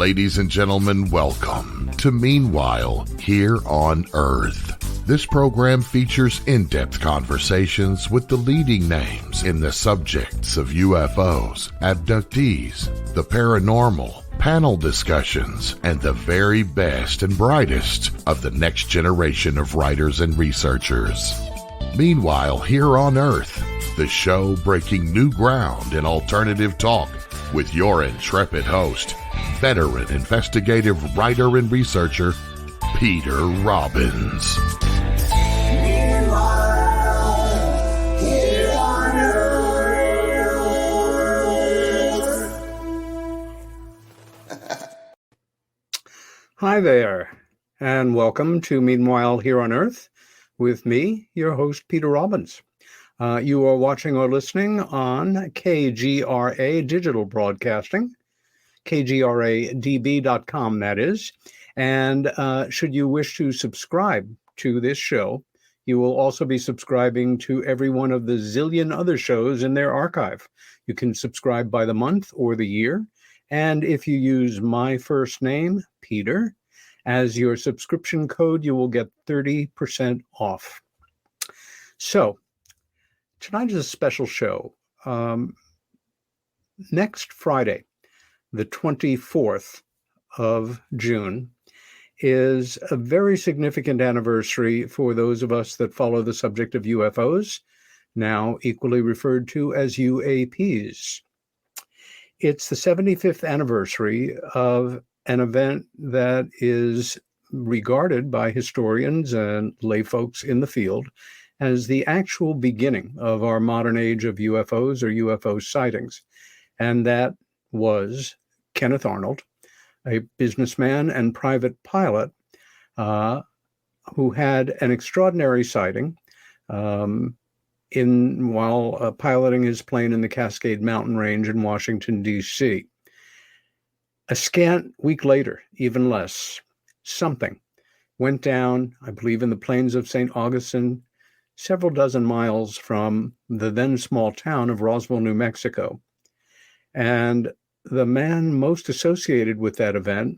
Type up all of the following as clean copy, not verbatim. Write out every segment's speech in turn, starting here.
Ladies and gentlemen, welcome to Meanwhile Here on Earth. This program features in-depth conversations with the leading names in the subjects of UFOs, abductees, the paranormal, panel discussions, and the very best and brightest of the next generation of writers and researchers. Meanwhile Here on Earth, the show breaking new ground in alternative talk with your intrepid host, veteran investigative writer and researcher, Peter Robbins. Hi there, and welcome to Meanwhile Here on Earth with me, your host, Peter Robbins. You are watching or listening on KGRA Digital Broadcasting, kgradb.com, that is. And should you wish to subscribe to this show, you will also be subscribing to every one of the zillion other shows in their archive. You can subscribe by the month or the year. And if you use my first name, Peter, as your subscription code, you will get 30% off. So, tonight is a special show. Next Friday, the 24th of June, is a very significant anniversary for those of us that follow the subject of UFOs, now equally referred to as UAPs. It's the 75th anniversary of an event that is regarded by historians and lay folks in the field as the actual beginning of our modern age of UFOs or UFO sightings. And that was Kenneth Arnold, a businessman and private pilot who had an extraordinary sighting while piloting his plane in the Cascade Mountain Range in Washington, D.C. A scant week later, even less, something went down, I believe, in the plains of St. Augustine, several dozen miles from the then small town of Roswell, New Mexico. And the man most associated with that event,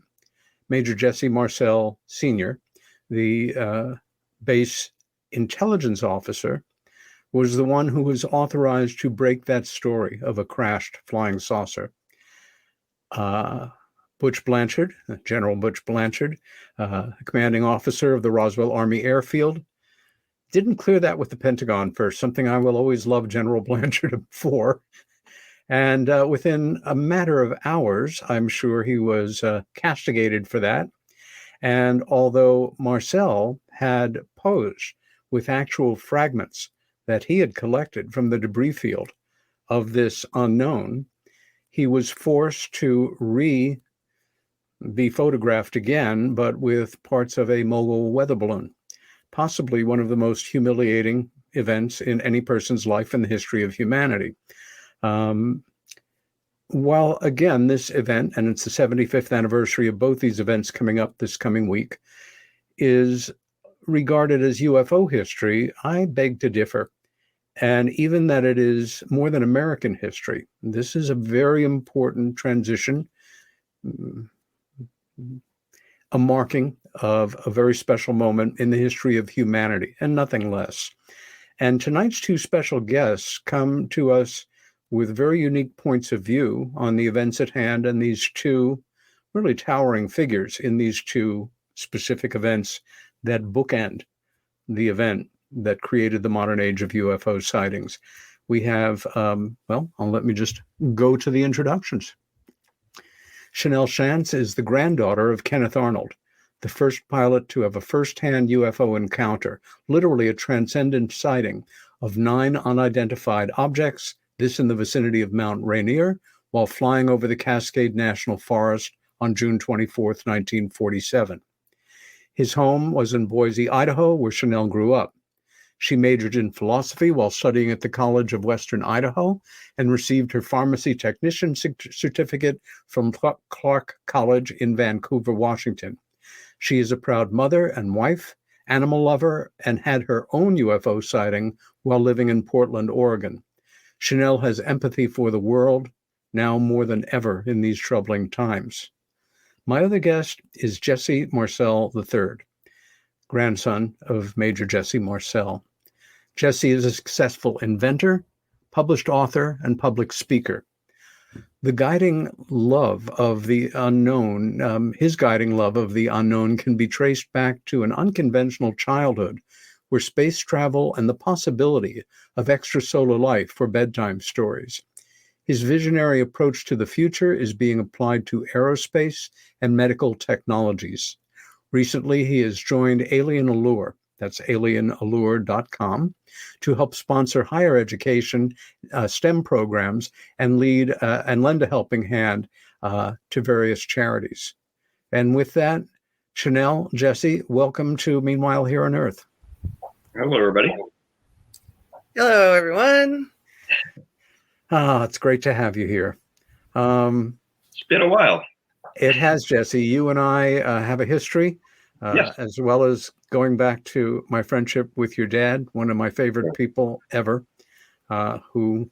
Major Jesse Marcel Sr., the base intelligence officer, was the one who was authorized to break that story of a crashed flying saucer. Butch Blanchard, General Butch Blanchard, commanding officer of the Roswell Army Airfield, didn't clear that with the Pentagon first, something I will always love General Blanchard for. And within a matter of hours, I'm sure he was castigated for that. And although Marcel had posed with actual fragments that he had collected from the debris field of this unknown, he was forced to be photographed again, but with parts of a mogul weather balloon, possibly one of the most humiliating events in any person's life in the history of humanity. While, again, this event, and it's the 75th anniversary of both these events coming up this coming week, is regarded as UFO history, I beg to differ. And even that it is more than American history. This is a very important transition, a marking of a very special moment in the history of humanity, and nothing less. And tonight's two special guests come to us with very unique points of view on the events at hand and these two really towering figures in these two specific events that bookend the event that created the modern age of UFO sightings. We have, let me just go to the introductions. Shanelle Schanz is the granddaughter of Kenneth Arnold, the first pilot to have a first-hand UFO encounter, literally a transcendent sighting of 9 unidentified objects, this in the vicinity of Mount Rainier, while flying over the Cascade National Forest on June 24th, 1947. His home was in Boise, Idaho, where Shanelle grew up. She majored in philosophy while studying at the College of Western Idaho and received her pharmacy technician certificate from Clark College in Vancouver, Washington. She is a proud mother and wife, animal lover, and had her own UFO sighting while living in Portland, Oregon. Shanelle has empathy for the world, now more than ever in these troubling times. My other guest is Jesse Marcel III, grandson of Major Jesse Marcel. Jesse is a successful inventor, published author, and public speaker. The guiding love of the unknown, his guiding love of the unknown can be traced back to an unconventional childhood where space travel and the possibility of extrasolar life were bedtime stories. His visionary approach to the future is being applied to aerospace and medical technologies. Recently, he has joined Alien Allure, that's alienallure.com, to help sponsor higher education, STEM programs, and lend a helping hand to various charities. And with that, Shanelle, Jesse, welcome to Meanwhile Here on Earth. Hello, everybody. Hello, everyone. It's great to have you here. It's been a while. It has, Jesse. You and I have a history, Yes. as well as going back to my friendship with your dad, one of my favorite people ever, who,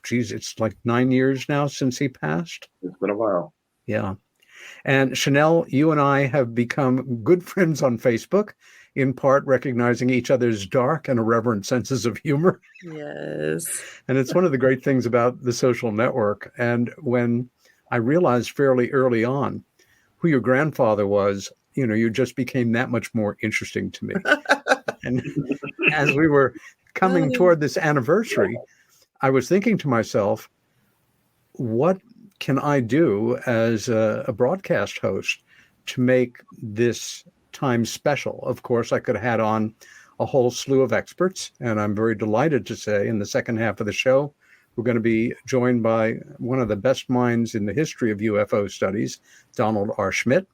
geez, it's like 9 years now since he passed. It's been a while. Yeah. And Shanelle, you and I have become good friends on Facebook, in part recognizing each other's dark and irreverent senses of humor. Yes. And it's one of the great things about the social network. And when I realized fairly early on who your grandfather was, you just became that much more interesting to me. And as we were coming toward this anniversary, I was thinking to myself, what can I do as a broadcast host to make this time special? Of course, I could have had on a whole slew of experts, and I'm very delighted to say in the second half of the show, we're going to be joined by one of the best minds in the history of UFO studies, Donald R. Schmitt.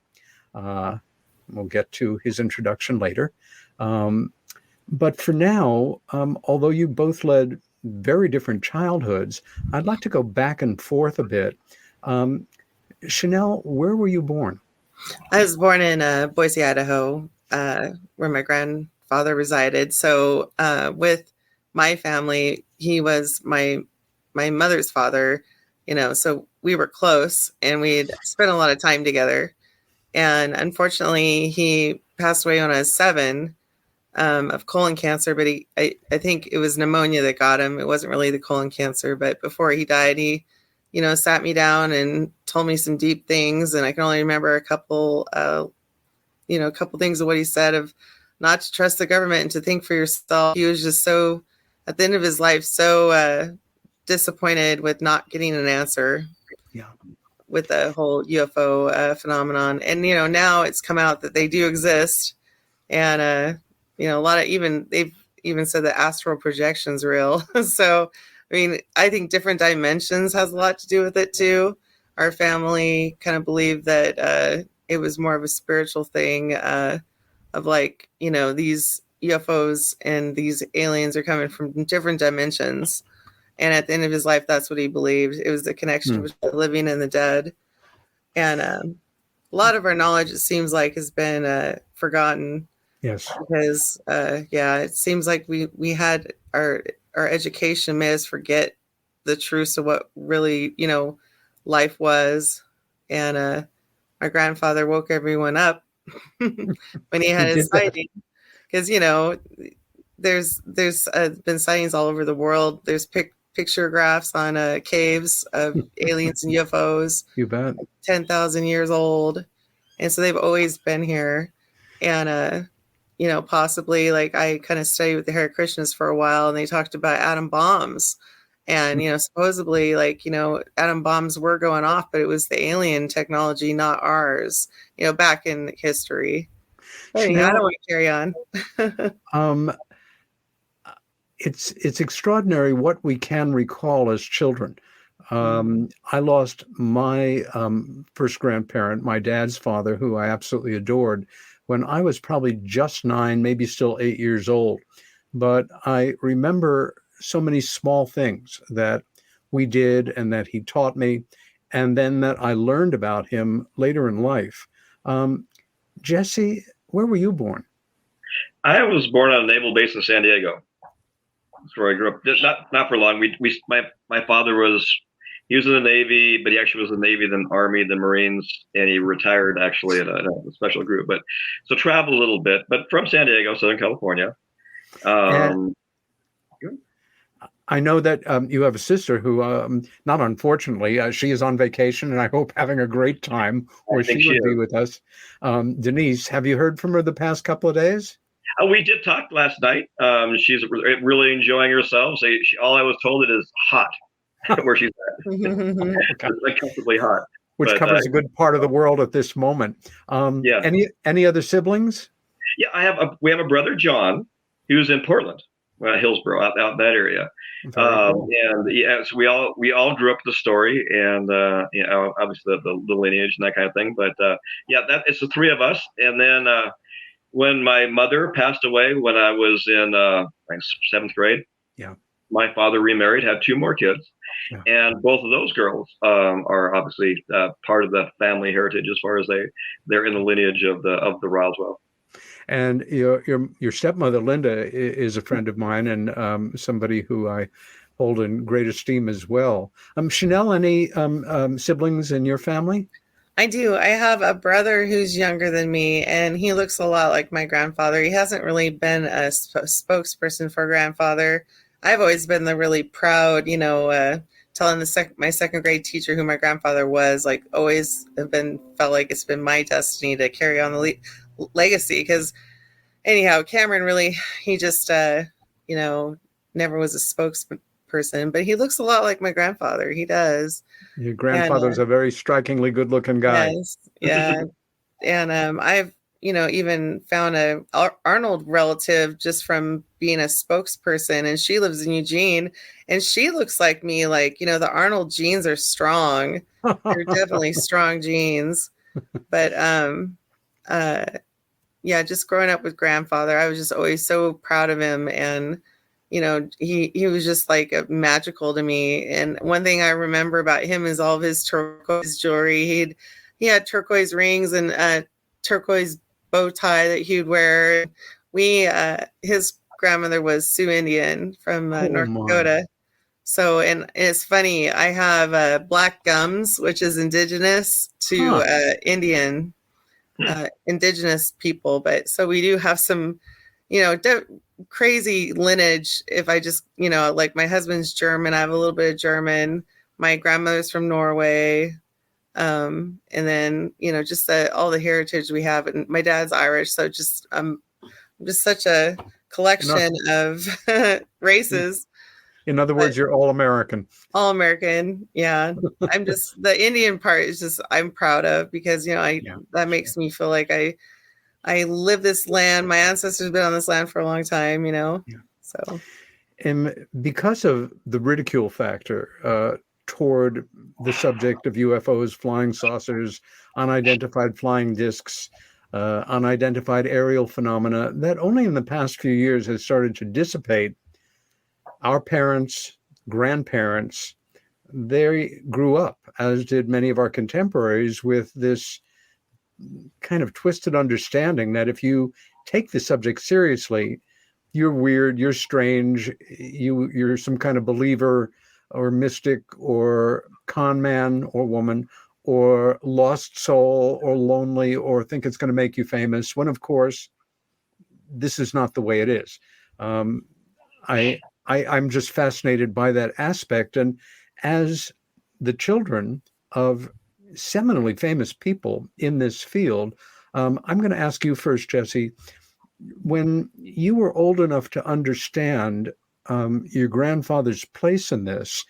We'll get to his introduction later. But for now, although you both led very different childhoods, I'd like to go back and forth a bit. Shanelle, where were you born? I was born in Boise, Idaho, where my grandfather resided. So with my family, he was my mother's father, so we were close and we'd spent a lot of time together. And unfortunately, he passed away when I was 7 of colon cancer, but I think it was pneumonia that got him. It wasn't really the colon cancer, but before he died, he sat me down and told me some deep things. And I can only remember a couple things of what he said, of not to trust the government and to think for yourself. He was just so, at the end of his life, so disappointed with not getting an answer. Yeah. With the whole UFO phenomenon. And, now it's come out that they do exist. And, a lot of they've even said that astral projection's real. So, I think different dimensions has a lot to do with it too. Our family kind of believed that it was more of a spiritual thing of these UFOs and these aliens are coming from different dimensions. And at the end of his life, that's what he believed. It was the connection between the living and the dead. And a lot of our knowledge, it seems like, has been forgotten. Yes. Because, it seems like we had our education made us forget the truths of what really, life was. And my grandfather woke everyone up when he had his sighting. Because, there's been sightings all over the world. There's picture graphs on caves of aliens and UFOs. You bet. 10,000 years old. And so they've always been here. And, possibly, I kind of studied with the Hare Krishnas for a while, and they talked about atom bombs. And, supposedly, atom bombs were going off, but it was the alien technology, not ours, back in history. Anyway, I don't want to carry on. It's extraordinary what we can recall as children. I lost my first grandparent, my dad's father, who I absolutely adored, when I was probably just 9, maybe still 8 years old. But I remember so many small things that we did and that he taught me, and then that I learned about him later in life. Jesse, where were you born? I was born on a naval base in San Diego. That's where I grew up. Not for long. My father was He was in the Navy, but he actually was in the Navy, then Army, then Marines, and he retired actually in a special group. But so traveled a little bit, but from San Diego, Southern California. And I know that you have a sister who, not unfortunately, she is on vacation, and I hope having a great time, or she would be with us. Denise, have you heard from her the past couple of days? We did talk last night. She's really enjoying herself. All I was told it is hot where she's at. Okay. It's uncomfortably hot. Which covers a good part of the world at this moment. Yeah. Any other siblings? Yeah, we have a brother, John, who's in Portland, Hillsborough, out in that area. Cool. And yeah, so we all grew up with the story, and obviously the lineage and that kind of thing. But that it's the three of us. And then when my mother passed away when I was in seventh grade, my father remarried, had two more kids. Yeah. And both of those girls are obviously part of the family heritage as far as they're in the lineage of the Roswell. And your stepmother Linda is a friend of mine, and somebody who I hold in great esteem as well. Shanelle, any siblings in your family? I do. I have a brother who's younger than me, and he looks a lot like my grandfather. He hasn't really been a spokesperson for grandfather. I've always been the really proud, telling my second grade teacher who my grandfather was, like, always felt like it's been my destiny to carry on the legacy. Because anyhow, Cameron really, he just, never was a spokesperson, but he looks a lot like my grandfather. He does. Your grandfather's a very strikingly good looking guy. Yes, yeah. And I've, even found a Arnold relative just from being a spokesperson, and she lives in Eugene, and she looks like me. Like, the Arnold genes are strong. They're definitely strong genes. But just growing up with grandfather, I was just always so proud of him, and he was just like magical to me. And one thing I remember about him is all of his turquoise jewelry. He had turquoise rings and turquoise bow tie that he would wear. His grandmother was Sioux Indian from North Dakota. So, and it's funny, I have black gums, which is indigenous to indigenous people. But so we do have some, crazy lineage. If I just, like my husband's German, I have a little bit of German. My grandmother's from Norway. And then, just all the heritage we have. And my dad's Irish. So just such a collection of races. In other words, you're all American. All American. Yeah. I'm just, the Indian part is just, I'm proud of, because, that makes me feel like I live this land. My ancestors have been on this land for a long time, So. And because of the ridicule factor toward the subject of UFOs, flying saucers, unidentified flying discs, unidentified aerial phenomena, that only in the past few years has started to dissipate, our parents, grandparents, they grew up, as did many of our contemporaries, with this kind of twisted understanding that if you take the subject seriously, you're weird, you're strange, you're some kind of believer or mystic or con man or woman or lost soul or lonely or think it's going to make you famous, when of course this is not the way it is. I'm just fascinated by that aspect. And as the children of seminally famous people in this field, I'm going to ask you first, Jesse, when you were old enough to understand your grandfather's place in this,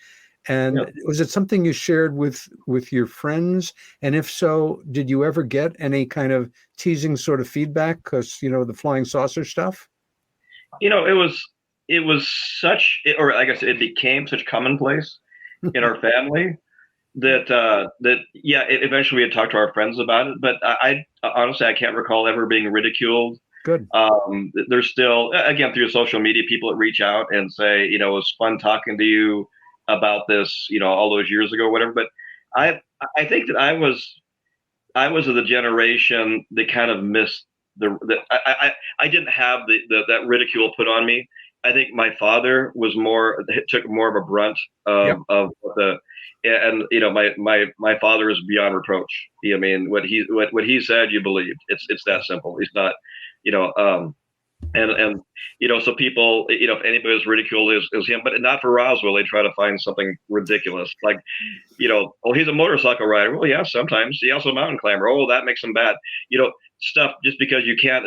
and was it something you shared with your friends? And if so, did you ever get any kind of teasing sort of feedback? Because, the flying saucer stuff? It was such, or I guess it became such commonplace in our family that eventually we had talked to our friends about it. But I honestly, I can't recall ever being ridiculed. Good. There's still, again, through social media, people that reach out and say, it was fun talking to you about this, all those years ago, whatever. But I think that I was of the generation that kind of missed I didn't have that ridicule put on me. I think my father was took more of a brunt of the, and my father is beyond reproach. I mean, what he said, you believed. It's that simple. He's not, and so people, if anybody was ridiculed, it was him, but not for Roswell. They try to find something ridiculous, like, oh, he's a motorcycle rider. Well, yeah, sometimes. He also a mountain climber. Oh, that makes him bad. Stuff just because you can't.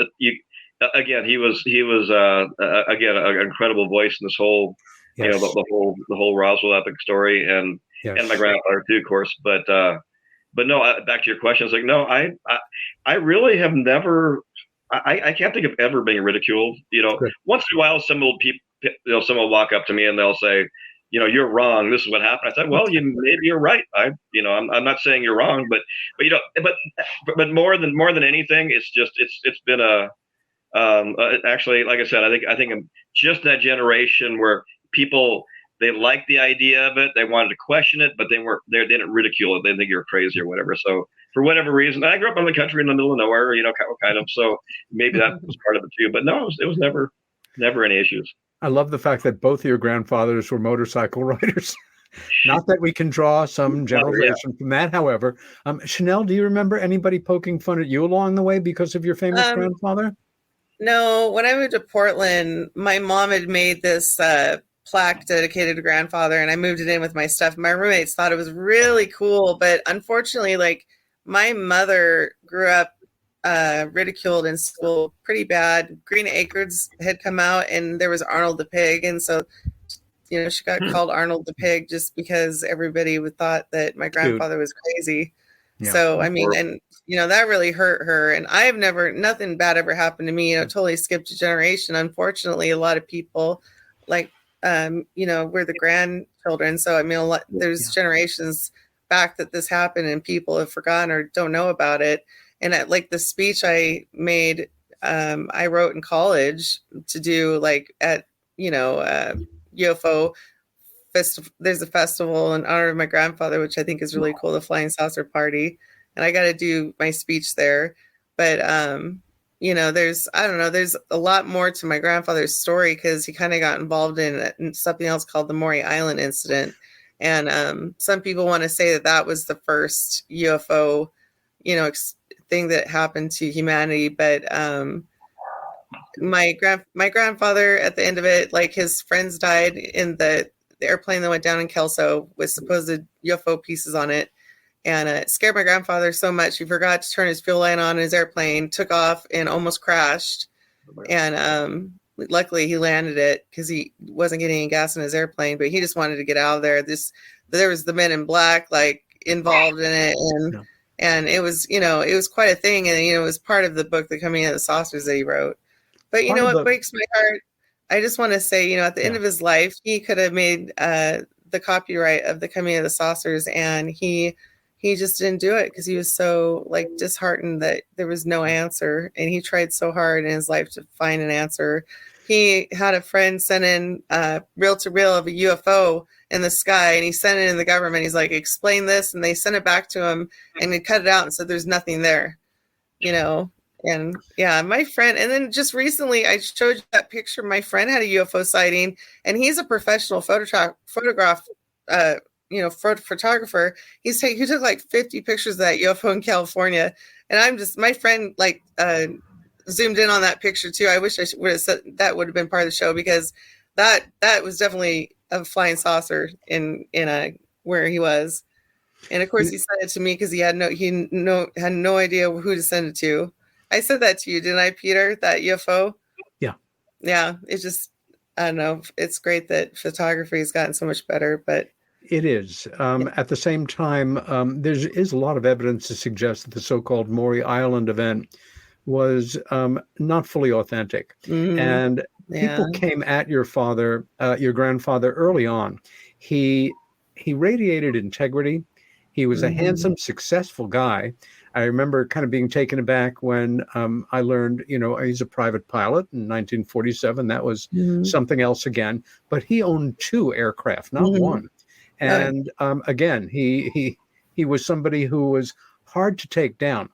Again, he was again an incredible voice in this whole, Yes. the whole Roswell epic story, and my grandfather too, of course. But no, back to your question. It's like, no, I really have never. I can't think of ever being ridiculed. Good. Once in a while, someone will walk up to me and they'll say, you're wrong. This is what happened. I said, well, maybe you're right. I'm not saying you're wrong, but but more than anything, it's been actually, like I said, I think I'm just that generation where people, they liked the idea of it. They wanted to question it, but they didn't ridicule it. They didn't think you're crazy or whatever. So for whatever reason, I grew up in the country in the middle of nowhere, kind of. So maybe that was part of it too. But no, it was never any issues. I love the fact that both of your grandfathers were motorcycle riders. Not that we can draw some generalization from that, however. Shanelle, do you remember anybody poking fun at you along the way because of your famous grandfather? No, when I moved to Portland, my mom had made this plaque dedicated to grandfather, and I moved it in with my stuff. My roommates thought it was really cool, but unfortunately, like, my mother grew up ridiculed in school pretty bad. Green Acres had come out, and there was Arnold the Pig, and so she got called Arnold the Pig just because everybody would thought that my grandfather was crazy. Yeah. So I mean, and that really hurt her. And I have nothing bad ever happened to me. Totally skipped a generation. Unfortunately, a lot of people we're the grandchildren. So I mean, there's generations back that this happened, and people have forgotten or don't know about it. And at the speech I made, I wrote in college to do at UFO festival. There's a festival in honor of my grandfather, which I think is really cool, the Flying Saucer Party. And I got to do my speech there. But, there's a lot more to my grandfather's story because he kind of got involved in something else called the Maury Island incident. And some people want to say that was the first UFO, thing that happened to humanity. But my grandfather, at the end of it, his friends died in the airplane that went down in Kelso with supposed UFO pieces on it. And it scared my grandfather so much he forgot to turn his fuel line on in his airplane, took off, and almost crashed. And luckily he landed it because he wasn't getting any gas in his airplane, but he just wanted to get out of there. There was the Men in Black involved in it, and it was it was quite a thing. And it was part of the book, The Coming of the Saucers, that he wrote. But what breaks my heart, I just want to say, at the end of his life, he could have made the copyright of The Coming of the Saucers, and he just didn't do it because he was so disheartened that there was no answer. And he tried so hard in his life to find an answer. He had a friend send in reel to reel of a UFO in the sky, and he sent it in the government. He's like, explain this. And they sent it back to him, and he cut it out and said, there's nothing there, And my friend, and then just recently I showed you that picture. My friend had a UFO sighting, and he's a professional photographer. He took 50 pictures of that UFO in California. And my friend zoomed in on that picture too. I wish I would have said that would have been part of the show, because that was definitely a flying saucer in where he was. And of course he sent it to me because he had no idea who to send it to. I said that to you, didn't I, Peter? That UFO? Yeah. Yeah. It's just, I don't know. It's great that photography has gotten so much better, but it is. At the same time, there is a lot of evidence to suggest that the so-called Maury Island event was not fully authentic. Mm-hmm. And people came at your grandfather early on. He radiated integrity. He was a handsome, successful guy. I remember kind of being taken aback when I learned, he's a private pilot in 1947. That was something else again. But he owned 2 aircraft, not one. And again, he was somebody who was hard to take down.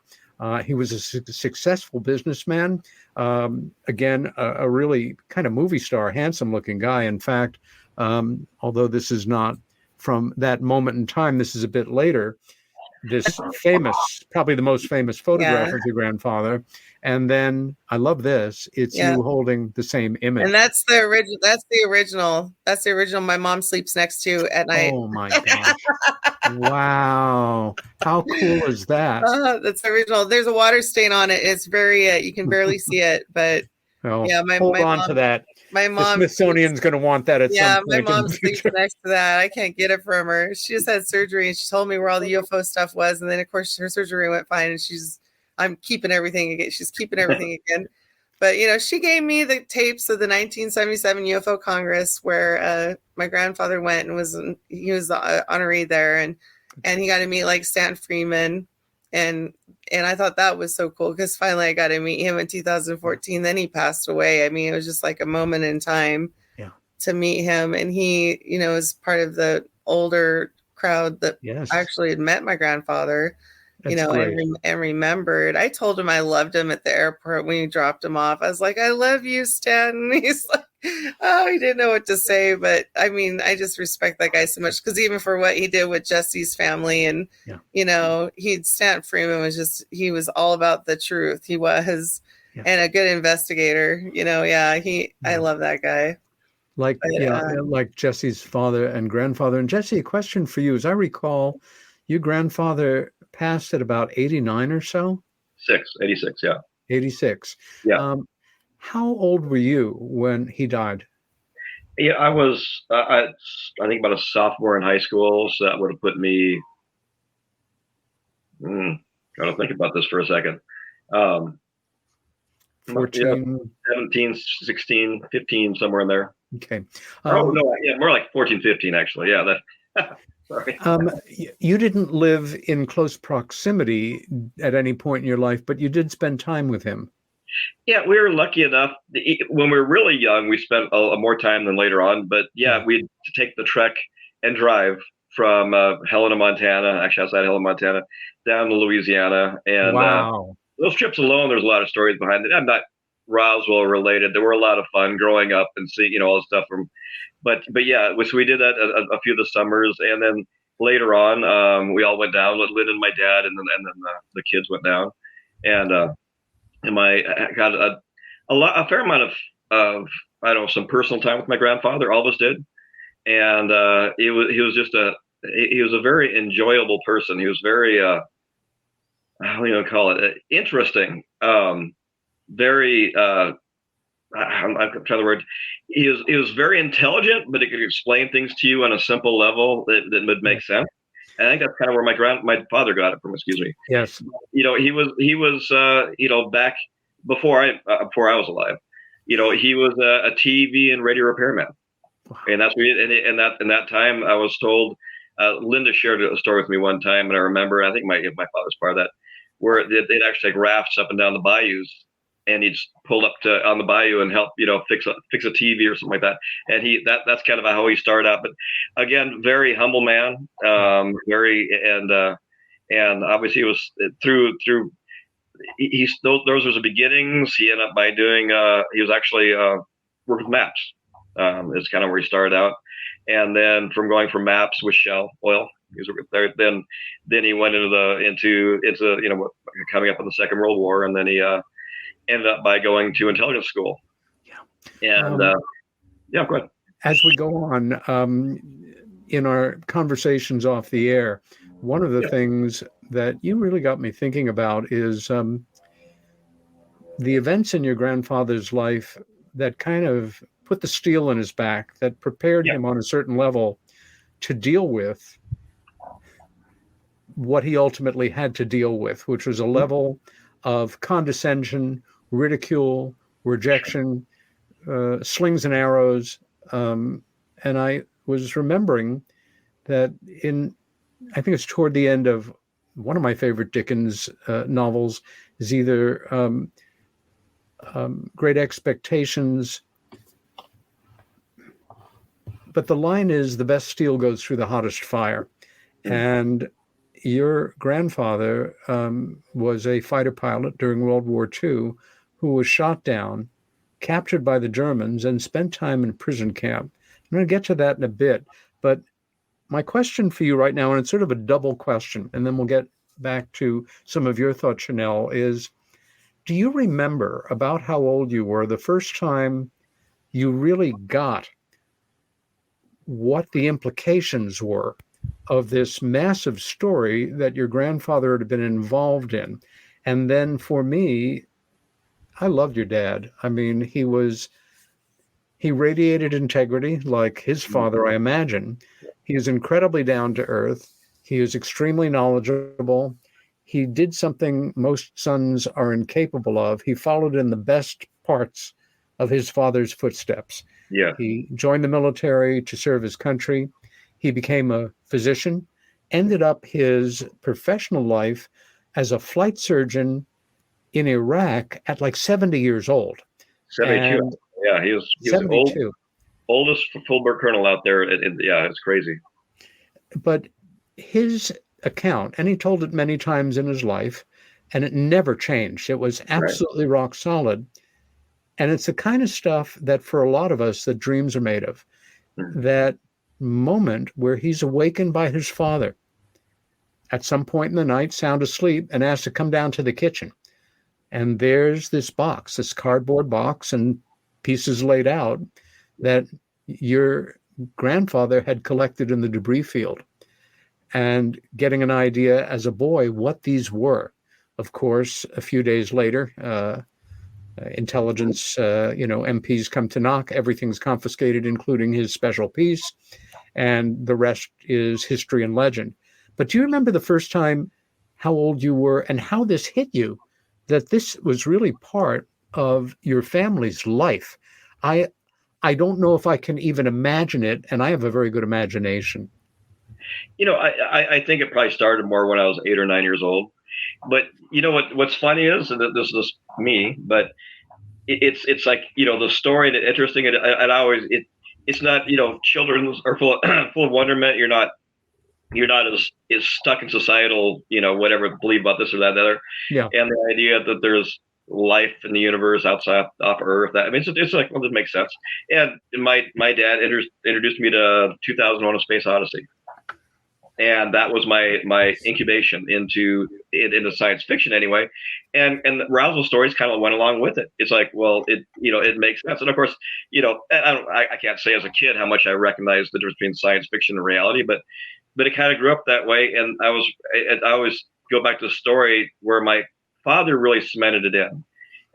He was a successful businessman. Again, a really kind of movie star, handsome-looking guy. In fact, although this is not from that moment in time, this is a bit later. This famous, probably the most famous photograph of your grandfather. And then I love this. It's you holding the same image. And that's the original. That's the original. That's the original. My mom sleeps next to at night. Oh my gosh. Wow. How cool is that? That's the original. There's a water stain on it. It's very, you can barely see it, but well, hold on to that. My mom, the Smithsonian's going to want that at some point. My mom sleeps next to that. I can't get it from her. She just had surgery, and she told me where all the UFO stuff was. And then, of course, her surgery went fine, and I'm keeping everything again. She's keeping everything again. But she gave me the tapes of the 1977 UFO Congress where my grandfather went and he was the honoree there, and he got to meet like Stan Freeman, and I thought that was so cool because finally I got to meet him in 2014. Then he passed away. I mean, it was just like a moment in time to meet him. And he, is part of the older crowd that actually had met my grandfather, and remembered. I told him I loved him at the airport when he dropped him off. I was like, I love you, Stan. And he's like, oh, he didn't know what to say. But I mean, I just respect that guy so much because even for what he did with Jesse's family and, Stan Freeman he was all about the truth. He was, and a good investigator, I love that guy. Like Jesse's father and grandfather. And Jesse, a question for you. As I recall, your grandfather passed at about 89 or so? 86, yeah. 86. Yeah. How old were you when he died? Yeah, I was, I think about a sophomore in high school, so that would have put me, gotta think about this for a second. 14, 17, 16, 15, somewhere in there. Okay. More like 14, 15, actually. Yeah, that. Sorry. You didn't live in close proximity at any point in your life, but you did spend time with him. Yeah, we were lucky enough. When we were really young, we spent more time than later on. But we'd take the trek and drive from Helena, Montana, actually outside Helena, Montana, down to Louisiana. And wow. Those trips alone, there's a lot of stories behind it. I'm not Roswell related. There were a lot of fun growing up and seeing, all the stuff from. But yeah, so we did that a few of the summers, and then later on, we all went down. Lynn and my dad, and then the kids went down, and I got a fair amount of I don't know, some personal time with my grandfather. All of us did, and he was a very enjoyable person. He was very how do you call it, interesting, very. I'm trying the word. He was very intelligent, but he could explain things to you on a simple level that would make sense. And I think that's kind of where my father got it from. Excuse me. Yes. He was back before I was alive. He was a TV and radio repairman, and that's what in that time I was told. Linda shared a story with me one time, and I remember. I think my father's part of that, where they'd actually take rafts up and down the bayous. And he'd pull up on the bayou and help, fix a TV or something like that. And that's kind of how he started out. But again, very humble man, and obviously it was through those were the beginnings. He ended up by doing he was actually working with maps. Is kind of where he started out, and then from maps with Shell Oil. He was there. Then he went into coming up in the Second World War, and then he. Ended up by going to intelligence school. Yeah. And go ahead. As we go on, in our conversations off the air, one of the things that you really got me thinking about is the events in your grandfather's life that kind of put the steel in his back, that prepared him on a certain level to deal with what he ultimately had to deal with, which was a level of condescension, ridicule, rejection, slings and arrows. And I was remembering that I think it's toward the end of one of my favorite Dickens novels is either Great Expectations, but the line is, the best steel goes through the hottest fire. And your grandfather was a fighter pilot during World War II who was shot down, captured by the Germans, and spent time in prison camp. I'm going to get to that in a bit, but my question for you right now, and it's sort of a double question, and then we'll get back to some of your thoughts, Shanelle, is do you remember about how old you were the first time you really got what the implications were of this massive story that your grandfather had been involved in? And then for me, I loved your dad. I mean, he radiated integrity like his father, I imagine. He is incredibly down to earth. He is extremely knowledgeable. He did something most sons are incapable of. He followed in the best parts of his father's footsteps. Yeah. He joined the military to serve his country. He became a physician, ended up his professional life as a flight surgeon in Iraq at like 70 years old. 72. And yeah, he was the oldest full-bird colonel out there. Yeah, it's crazy. But his account, and he told it many times in his life, and it never changed. It was absolutely rock solid. And it's the kind of stuff that for a lot of us, that dreams are made of. Mm-hmm. That moment where he's awakened by his father at some point in the night, sound asleep, and asked to come down to the kitchen. And there's this box, this cardboard box and pieces laid out that your grandfather had collected in the debris field, and getting an idea as a boy what these were. Of course, a few days later, intelligence, MPs come to knock, everything's confiscated, including his special piece, and the rest is history and legend. But do you remember the first time, how old you were, and how this hit you, that this was really part of your family's life? I don't know if I can even imagine it, and I have a very good imagination. I think it probably started more when I was 8 or 9 years old. But what's funny is that this is me, but it's like, the story, and interesting, and it's not, children are full of wonderment. You're not as stuck in societal, whatever, believe about this or that, and the other. Yeah. And the idea that there's life in the universe outside off Earth. It's like, well, this makes sense. And my dad introduced me to 2001: A Space Odyssey, and that was my incubation into science fiction anyway. And the Rousel stories kind of went along with it. It's like, well, it makes sense. And of course, I can't say as a kid how much I recognized the difference between science fiction and reality, but it kind of grew up that way. And I always go back to the story where my father really cemented it in,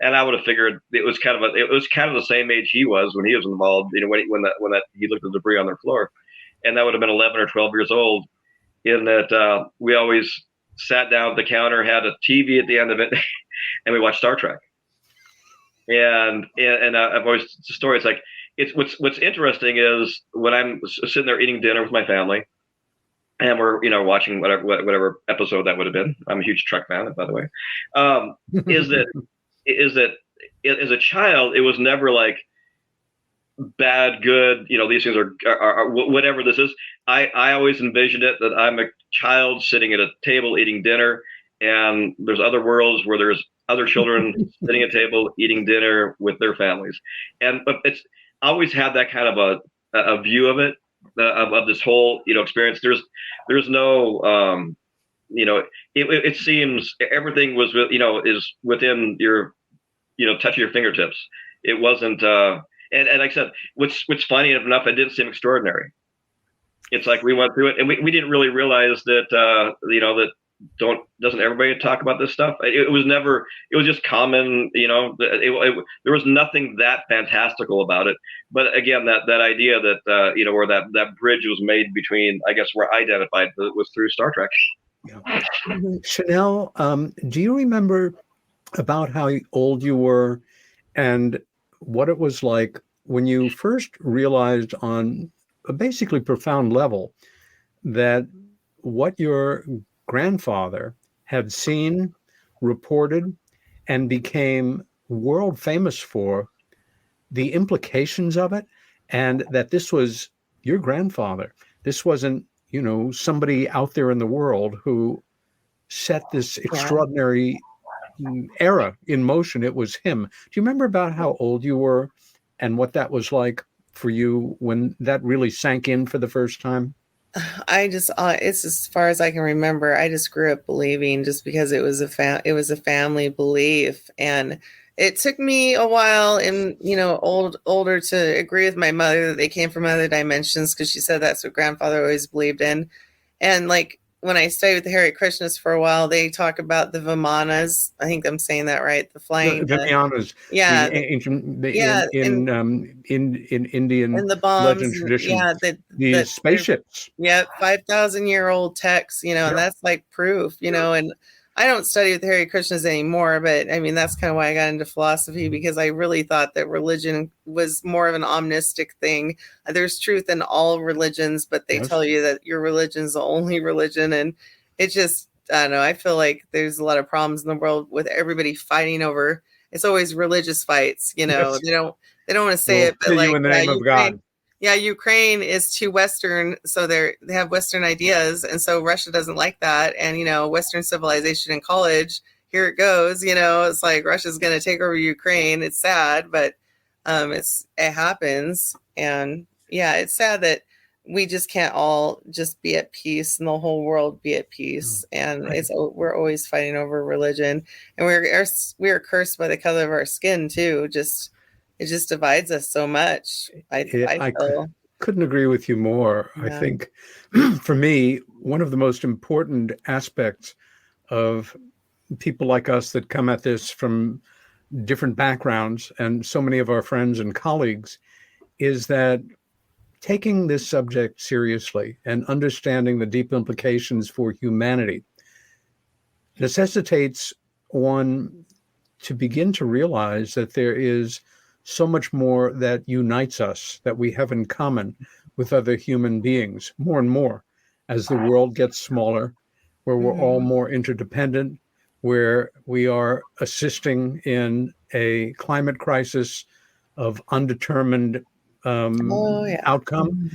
and I would have figured it was kind of the same age he was when he was involved. When he looked at the debris on their floor, and that would have been 11 or 12 years old. In that we always sat down at the counter, had a TV at the end of it, and we watched Star Trek. And I've always the story. It's like what's interesting is when I'm sitting there eating dinner with my family, and we're watching whatever episode that would have been. I'm a huge Trek fan, by the way. Is that as a child, it was never like bad, good. These things are whatever this is. I always envisioned it that I'm a child sitting at a table eating dinner, and there's other worlds where there's other children sitting at a table eating dinner with their families. But it's I always had that kind of a view of it. Of this whole experience. There's no it seems everything was is within your touch of your fingertips. It wasn't and like I said, what's funny enough, it didn't seem extraordinary. It's like we went through it, and we didn't really realize that that doesn't everybody talk about this stuff? It was just common, there was nothing that fantastical about it. But again, that idea that, where that bridge was made between, I guess, where I identified was through Star Trek. Yeah. Shanelle, do you remember about how old you were and what it was like when you first realized on a basically profound level that what your grandfather had seen, reported, and became world famous for, the implications of it, and that this was your grandfather. This wasn't somebody out there in the world who set this extraordinary era in motion. It was him. Do you remember about how old you were and what that was like for you when that really sank in for the first time? It's as far as I can remember. I just grew up believing just because it was a family belief. And it took me a while and, older to agree with my mother that they came from other dimensions, because she said that's what grandfather always believed in. And like when I studied with the Hare Krishnas for a while, they talk about the Vimanas. I think I'm saying that right. The flying Vimanas. Yeah. The ancient, Yeah. in Indian and the bombs. legend tradition. Yeah. The spaceships. Yeah. 5,000-year-old texts, and that's like proof, and I don't study with the Hare Krishnas anymore, but I mean, that's kind of why I got into philosophy, because I really thought that religion was more of an omnistic thing. There's truth in all religions, but they tell you that your religion is the only religion. And it just, I don't know, I feel like there's a lot of problems in the world with everybody fighting over. It's always religious fights, They don't want to say it, but like, in the name of God. Yeah, Ukraine is too Western, so they have Western ideas, and so Russia doesn't like that. And Western civilization in college, here it goes. It's like Russia's going to take over Ukraine. It's sad, but it happens. And yeah, it's sad that we just can't all just be at peace, and the whole world be at peace. And we're always fighting over religion, and we're cursed by the color of our skin too. It just divides us so much. I couldn't agree with you more. Yeah. I think for me, one of the most important aspects of people like us that come at this from different backgrounds, and so many of our friends and colleagues, is that taking this subject seriously and understanding the deep implications for humanity necessitates one to begin to realize that there is so much more that unites us, that we have in common with other human beings, more and more, as the world gets smaller, where we're all more interdependent, where we are assisting in a climate crisis of undetermined outcome,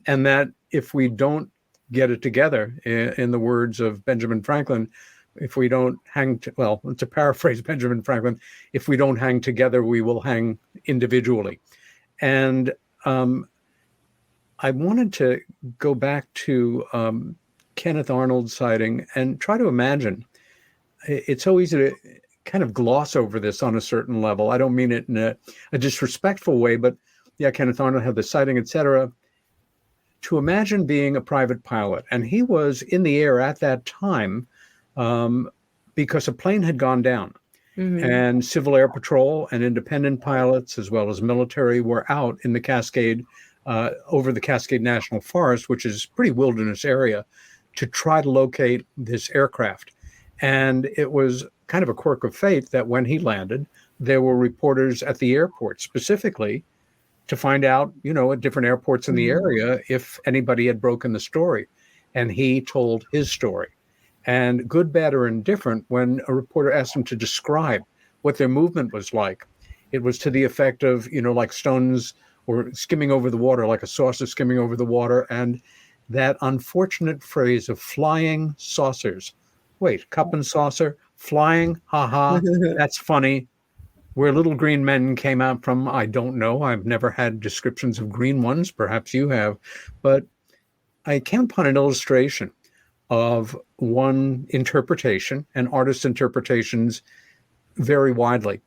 and that if we don't get it together, in the words of Benjamin Franklin, if we don't to paraphrase Benjamin Franklin, if we don't hang together, we will hang individually. And I wanted to go back to Kenneth Arnold's sighting and try to imagine. It's so easy to kind of gloss over this on a certain level. I don't mean it in a disrespectful way, but yeah, Kenneth Arnold had the sighting, etc. To imagine being a private pilot, and he was in the air at that time, because a plane had gone down, and Civil Air Patrol and independent pilots, as well as military, were out in the Cascade, over the Cascade National Forest, which is a pretty wilderness area, to try to locate this aircraft. And it was kind of a quirk of fate that when he landed, there were reporters at the airport specifically to find out, at different airports in the area, if anybody had broken the story. And he told his story. And good, bad, or indifferent, when a reporter asked him to describe what their movement was like, it was to the effect of, like stones or skimming over the water, like a saucer skimming over the water. And that unfortunate phrase of flying saucers. Wait, cup and saucer, flying, haha, that's funny. Where little green men came out from, I don't know. I've never had descriptions of green ones. Perhaps you have. But I came upon an illustration of one interpretation, and artists' interpretations vary widely,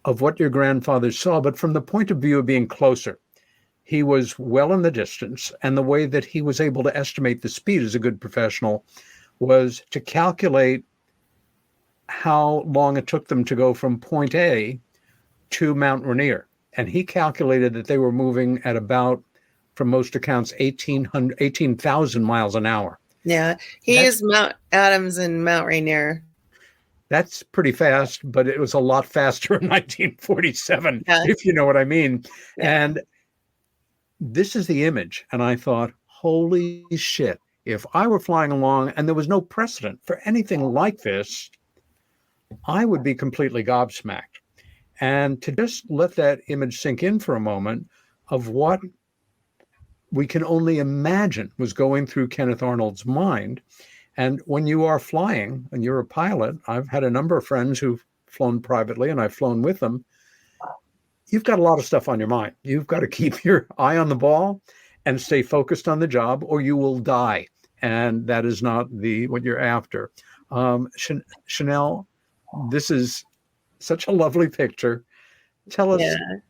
of what your grandfather saw, but from the point of view of being closer. He was well in the distance, and the way that he was able to estimate the speed as a good professional was to calculate how long it took them to go from point A to Mount Rainier. And he calculated that they were moving at about, from most accounts, 18,000 miles an hour. Yeah, he is Mount Adams and Mount Rainier. That's pretty fast, but it was a lot faster in 1947, if you know what I mean. Yeah. And this is the image. And I thought, holy shit, if I were flying along and there was no precedent for anything like this, I would be completely gobsmacked. And to just let that image sink in for a moment of what we can only imagine was going through Kenneth Arnold's mind. And when you are flying and you're a pilot, I've had a number of friends who've flown privately and I've flown with them. You've got a lot of stuff on your mind. You've got to keep your eye on the ball and stay focused on the job, or you will die. And that is not what you're after. Shanelle, this is such a lovely picture. Tell us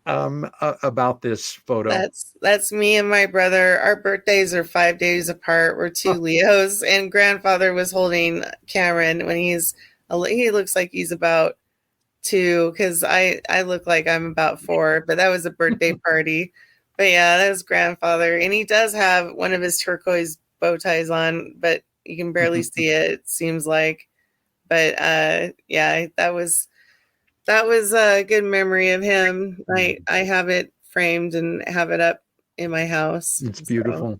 about this photo. That's me and my brother. Our birthdays are 5 days apart. We're two Leos, and grandfather was holding Cameron when he looks like he's about 2, because I look like I'm about 4, but that was a birthday party. But yeah, that was grandfather, and he does have one of his turquoise bow ties on, but you can barely see it. It seems like, but that was a good memory of him. I have it framed and have it up in my house. It's beautiful.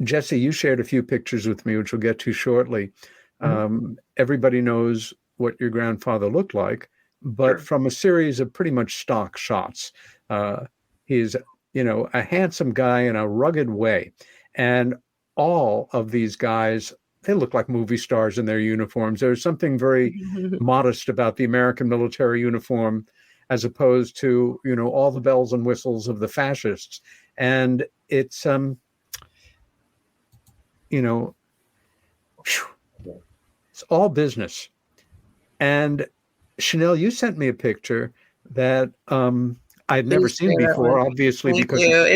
Jesse, you shared a few pictures with me, which we'll get to shortly. Everybody knows what your grandfather looked like, but from a series of pretty much stock shots, he's, a handsome guy in a rugged way. And all of these guys, they look like movie stars in their uniforms. There's something very modest about the American military uniform, as opposed to, all the bells and whistles of the fascists. And it's, it's all business. And Shanelle, you sent me a picture that I'd never seen before, obviously. Thank because you.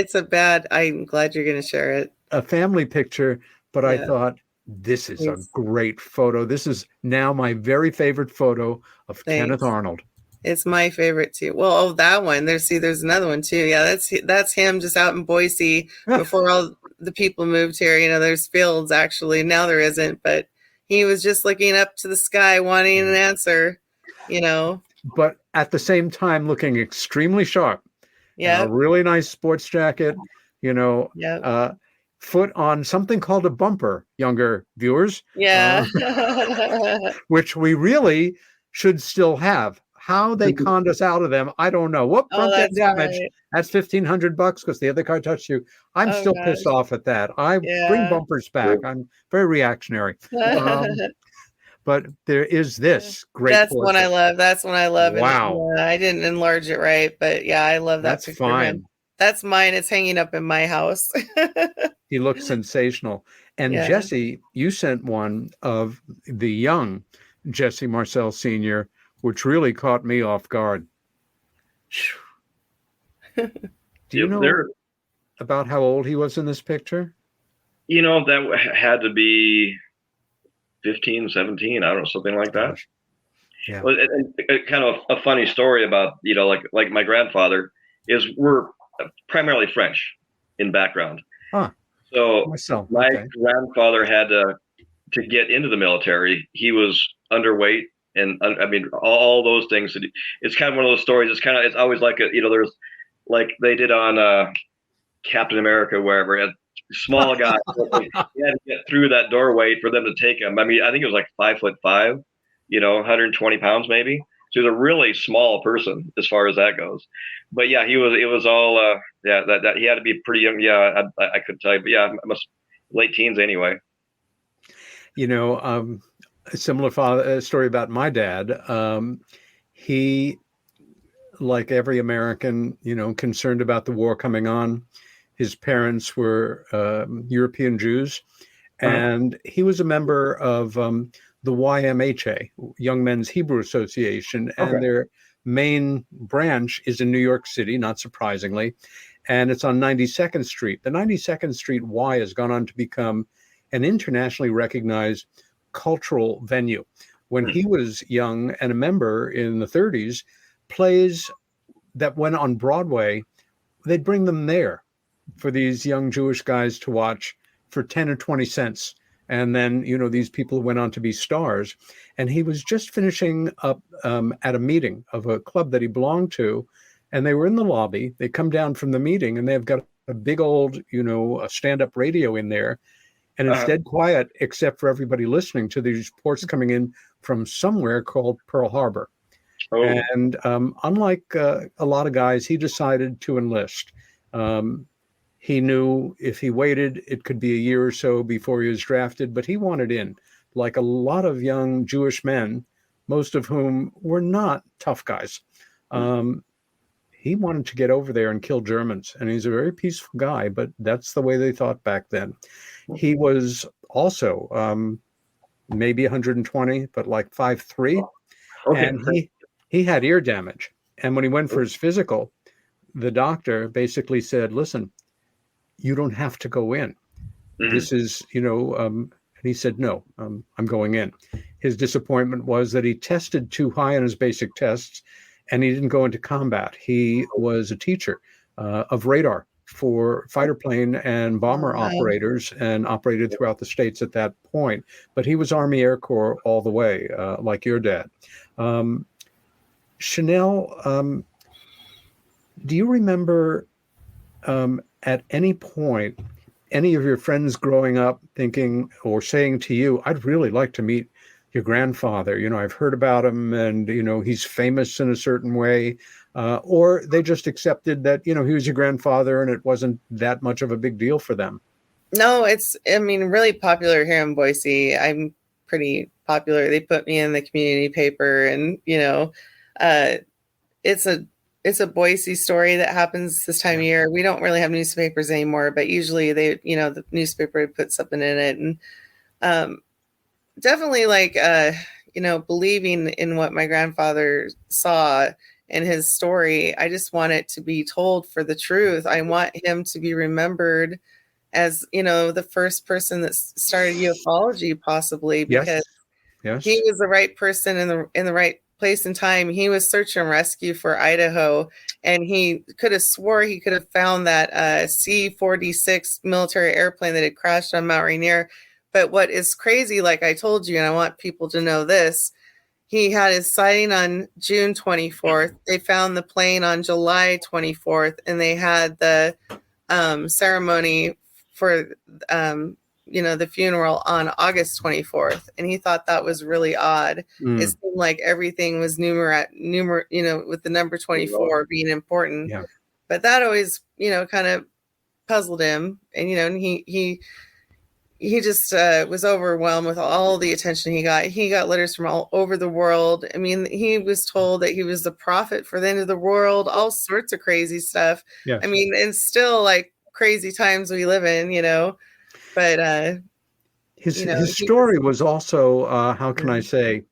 I'm glad you're going to share it. A family picture, but I thought, this is a great photo. This is now my very favorite photo of Kenneth Arnold. It's my favorite too. Well, that one. There's another one too. Yeah, that's him just out in Boise before all the people moved here. There's fields actually. Now there isn't, but he was just looking up to the sky, wanting an answer. But at the same time, looking extremely sharp. Yeah, a really nice sports jacket. Foot on something called a bumper, younger viewers. Yeah. Which we really should still have. How they conned us out of them, I don't know. What front damage? Right. That's $1,500 because the other car touched you. I'm still pissed off at that. I bring bumpers back. I'm very reactionary. But there is this great. That's one I love. Wow. And, I didn't enlarge it right, but I love that. That's fine. That's mine. It's hanging up in my house. He looks sensational. And Jesse, you sent one of the young Jesse Marcel Sr., which really caught me off guard. Do you know about how old he was in this picture? That had to be 15, 17, I don't know, something like that. Yeah. Well, and kind of a funny story about, like my grandfather is we're primarily French in background. Huh. So my grandfather had to get into the military. He was underweight. And I mean, all those things. It's kind of one of those stories. It's always like there's like they did on Captain America, wherever a small guy he had to get through that doorway for them to take him. I mean, I think it was like 5'5", 120 pounds maybe. So he was a really small person as far as that goes. But yeah, it was all that he had to be pretty young. Yeah, I could tell you, but yeah, late teens anyway. A similar story about my dad. He, like every American, concerned about the war coming on. His parents were European Jews, and he was a member of the YMHA, Young Men's Hebrew Association, and their main branch is in New York City, not surprisingly, and it's on 92nd Street. The 92nd Street Y has gone on to become an internationally recognized cultural venue. When he was young and a member in the 30s, plays that went on Broadway, they'd bring them there for these young Jewish guys to watch for 10 or 20 cents. And then, these people went on to be stars. And he was just finishing up at a meeting of a club that he belonged to. And they were in the lobby. They come down from the meeting and they've got a big old, a stand-up radio in there. And it's dead quiet, except for everybody listening to these reports coming in from somewhere called Pearl Harbor. Oh. And unlike a lot of guys, he decided to enlist. He knew if he waited, it could be a year or so before he was drafted, but he wanted in, like a lot of young Jewish men, most of whom were not tough guys. He wanted to get over there and kill Germans, and he's a very peaceful guy, but that's the way they thought back then. He was also maybe 120, but like 5'3", Okay. and he had ear damage. And when he went for his physical, the doctor basically said, listen, you don't have to go in. This is, and he said, no, I'm going in. His disappointment was that he tested too high on his basic tests and he didn't go into combat. He was a teacher of radar for fighter plane and bomber operators and operated throughout the States at that point. But he was Army Air Corps all the way, like your dad. Shanelle, do you remember at any point any of your friends growing up thinking or saying to you, I'd really like to meet your grandfather? I've heard about him and, he's famous in a certain way. Or they just accepted that, he was your grandfather and it wasn't that much of a big deal for them? No, really popular here in Boise. I'm pretty popular. They put me in the community paper and, it's a Boise story that happens this time of year. We don't really have newspapers anymore, but usually they, the newspaper would put something in it. And definitely believing in what my grandfather saw in his story. I just want it to be told for the truth. I want him to be remembered as, the first person that started ufology, possibly, because he was the right person in the right place and time. He was search and rescue for Idaho, and he could have swore he could have found that C-46 military airplane that had crashed on Mount Rainier. But what is crazy, like I told you, and I want people to know this, he had his sighting on June 24th. They found the plane on July 24th, and they had the ceremony for the funeral on August 24th. And he thought that was really odd. It seemed like everything was with the number 24 being important. Yeah. But that always, kind of puzzled him. And, and he just was overwhelmed with all the attention he got. He got letters from all over the world. I mean, he was told that he was the prophet for the end of the world, all sorts of crazy stuff. Yes. I mean, and still like crazy times we live in, but his story was also, how can I say,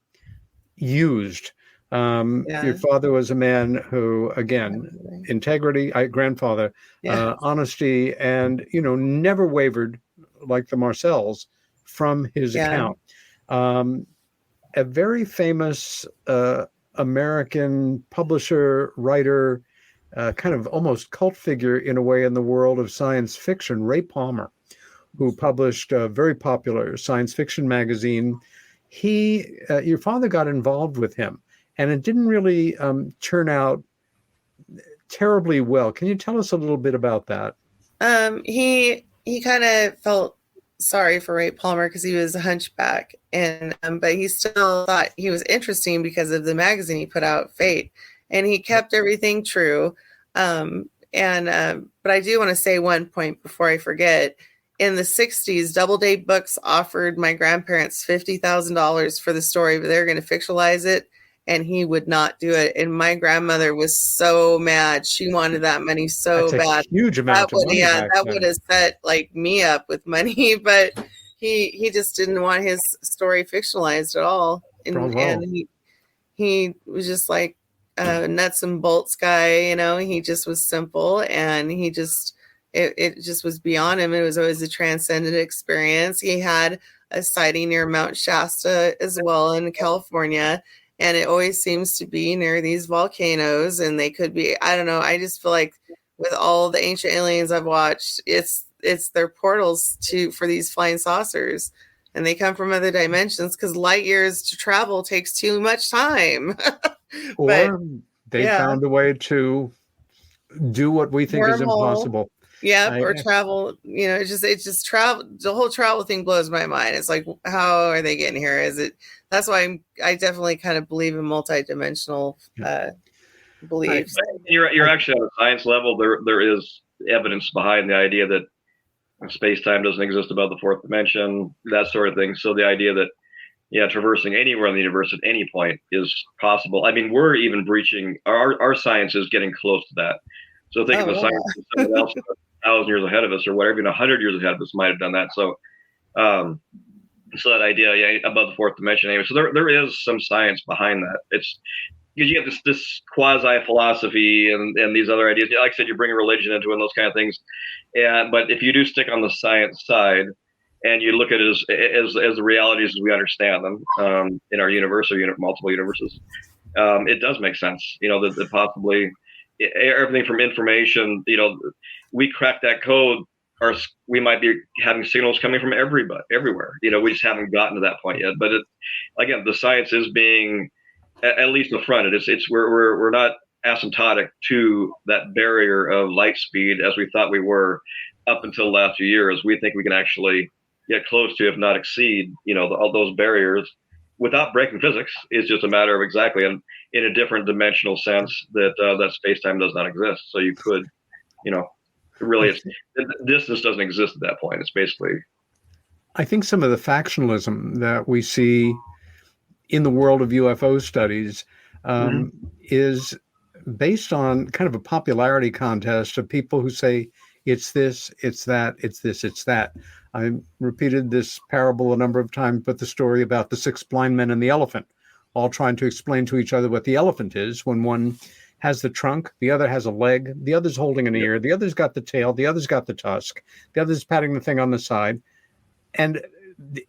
used. Your father was a man who, again, integrity, grandfather, honesty, and, never wavered like the Marcels from his account. A very famous American publisher, writer, kind of almost cult figure in a way in the world of science fiction, Ray Palmer, who published a very popular science fiction magazine. Your father got involved with him, and it didn't really turn out terribly well. Can you tell us a little bit about that? He kind of felt sorry for Ray Palmer because he was a hunchback, and but he still thought he was interesting because of the magazine he put out, Fate, and he kept everything true. But I do want to say one point before I forget. In the 60s, Doubleday Books offered my grandparents $50,000 for the story, but they're going to fictionalize it, and he would not do it. And my grandmother was so mad; she wanted that money so bad. Huge amount of money. That would have set me up with money, but he just didn't want his story fictionalized at all. And he was just like a nuts and bolts guy. He just was simple, and he just. It just was beyond him. It was always a transcendent experience. He had a sighting near Mount Shasta as well in California. And it always seems to be near these volcanoes. And they could be, I don't know. I just feel like with all the ancient aliens I've watched, it's their portals for these flying saucers. And they come from other dimensions because light years to travel takes too much time. Or they found a way to do what we think is impossible. Yep, or travel, it's just travel. The whole travel thing blows my mind. It's like, how are they getting here? That's why I definitely kind of believe in multidimensional beliefs. You're actually on a science level. There is evidence behind the idea that space-time doesn't exist above the fourth dimension, that sort of thing. So the idea that, traversing anywhere in the universe at any point is possible. I mean, we're even breaching, our science is getting close to that. So think of the science of someone else 1,000 years ahead of us, or whatever, even 100 years ahead of us might have done that. So, so that idea, above the fourth dimension anyway. So there is some science behind that. It's because you have this quasi philosophy and these other ideas. Like I said, you bring religion into it and those kind of things. But if you do stick on the science side and you look at it as the realities as we understand them in our universe or multiple universes, it does make sense. That possibly everything from information. We crack that code, or we might be having signals coming from everywhere. We just haven't gotten to that point yet. But again, the science is being at least affronted. We're not asymptotic to that barrier of light speed as we thought we were up until the last few years. We think we can actually get close to, if not exceed, all those barriers without breaking physics. It's just a matter of exactly in a different dimensional sense that space-time does not exist. So you could, really, distance doesn't exist at that point. It's basically. I think some of the factionalism that we see in the world of UFO studies is based on kind of a popularity contest of people who say it's this, it's that, it's this, it's that. I repeated this parable a number of times, but the story about the 6 blind men and the elephant, all trying to explain to each other what the elephant is, when one has the trunk, the other has a leg, the other's holding an ear, the other's got the tail, the other's got the tusk, the other's patting the thing on the side. And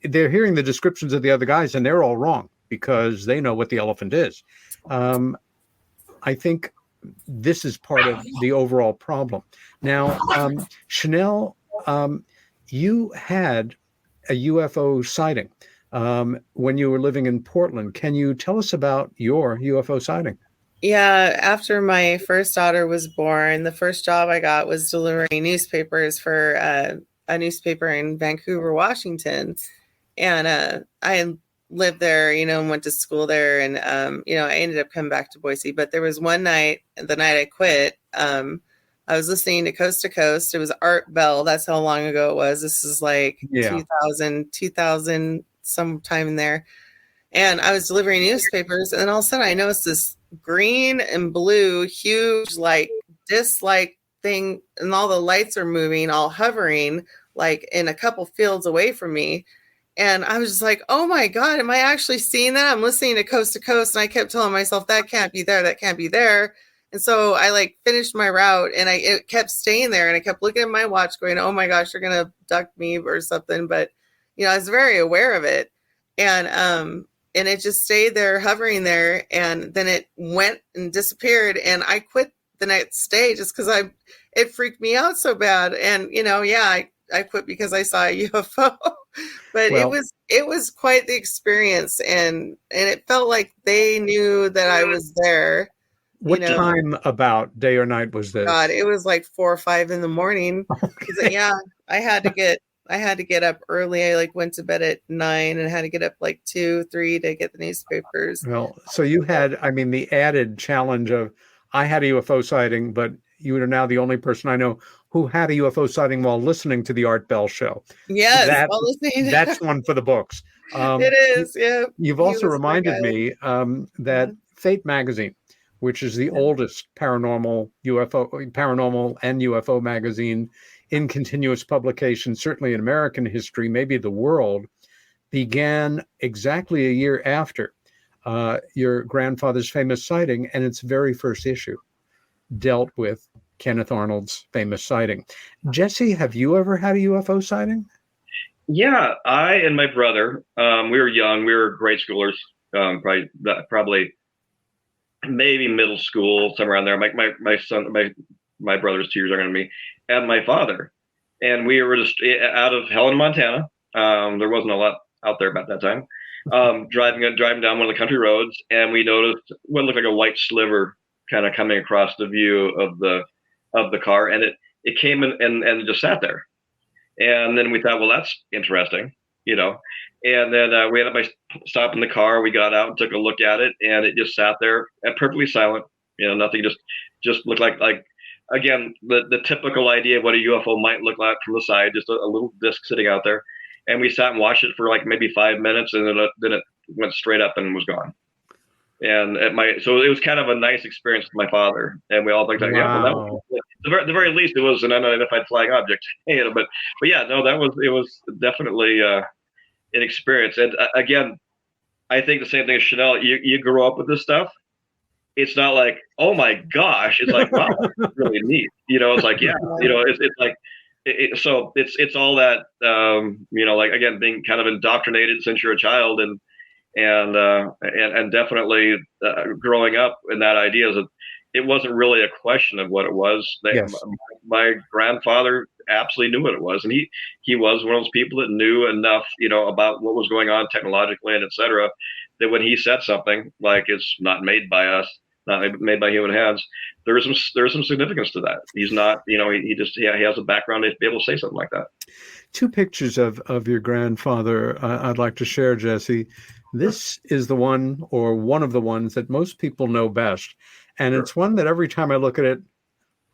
they're hearing the descriptions of the other guys, and they're all wrong because they know what the elephant is. I think this is part of the overall problem. Now, Shanelle, you had a UFO sighting when you were living in Portland. Can you tell us about your UFO sighting? Yeah, after my first daughter was born, the first job I got was delivering newspapers for a newspaper in Vancouver, Washington. And I lived there, and went to school there. And, I ended up coming back to Boise. But there was one night, the night I quit, I was listening to Coast. It was Art Bell. That's how long ago it was. This is like 2000, sometime in there. And I was delivering newspapers. And then all of a sudden I noticed this green and blue, huge, like disc-like thing. And all the lights are moving, all hovering, like in a couple fields away from me. And I was just like, oh my God, am I actually seeing that? I'm listening to Coast. And I kept telling myself, that can't be there. That can't be there. And so I finished my route and it kept staying there. And I kept looking at my watch going, oh my gosh, you're going to abduct me or something. But, I was very aware of it. And it just stayed there, hovering there. And then it went and disappeared. And I quit the next day just because it freaked me out so bad. And, I quit because I saw a UFO. But it was quite the experience. And it felt like they knew that I was there. What time about, day or night, was this? God, it was like 4 or 5 in the morning. Okay. Yeah, I had to get up early. I went to bed at 9 and had to get up 2, 3 to get the newspapers. Well, so you had, the added challenge of, I had a UFO sighting, but you are now the only person I know who had a UFO sighting while listening to the Art Bell show. Yes, that's one for the books. It is, yeah. You've also reminded me that Fate magazine, which is the oldest paranormal and UFO magazine in continuous publication, certainly in American history, maybe the world, began exactly a year after your grandfather's famous sighting, and its very first issue dealt with Kenneth Arnold's famous sighting. Jesse, have you ever had a UFO sighting? Yeah, I and my brother, we were young, we were grade schoolers, probably maybe middle school, somewhere around there. My son, my brother's 2 years younger than me, and my father, and we were just out of Helen, Montana. There wasn't a lot out there about that time. Driving down one of the country roads, and we noticed what looked like a white sliver kind of coming across the view of the car, and it came and just sat there. And then we thought, well, that's interesting, you know. And then we ended up by stopping the car. We got out and took a look at it, and it just sat there and perfectly silent. You know, nothing. Just looked like again the typical idea of what a UFO might look like from the side, just a little disc sitting out there. And we sat and watched it for like maybe 5 minutes, and then it went straight up and was gone. And so it was kind of a nice experience with my father, and we all think, yeah, well, at the very least, it was an unidentified flying object. You know, but yeah, no, it was definitely an experience. And again, I think the same thing as Shanelle. You grow up with this stuff. It's not like, oh my gosh, it's like, wow, that's really neat. You know, it's like, yeah, you know, it's like. So it's all that, you know, like, again, being kind of indoctrinated since you're a child, and definitely growing up in that idea is that it wasn't really a question of what it was. Yes. My grandfather absolutely knew what it was, and he was one of those people that knew enough, you know, about what was going on technologically and et cetera, that when he said something like it's not made by us, not made by human hands, there's some significance to that. He's not, you know, he has a background to be able to say something like that. 2 pictures of your grandfather I'd like to share, Jesse. This is the one, or one of the ones, that most people know best. And Sure. It's one that every time I look at it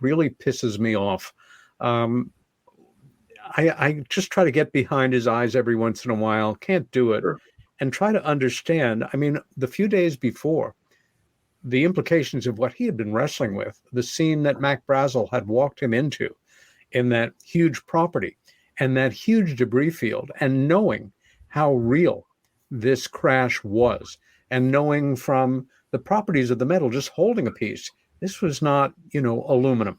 really pisses me off. I just try to get behind his eyes every once in a while, can't do it, Sure. and try to understand. I mean, the few days before, the implications of what he had been wrestling with, the scene that Mac Brazel had walked him into in that huge property and that huge debris field, and knowing how real this crash was, and knowing from the properties of the metal, just holding a piece, this was not, you know, aluminum,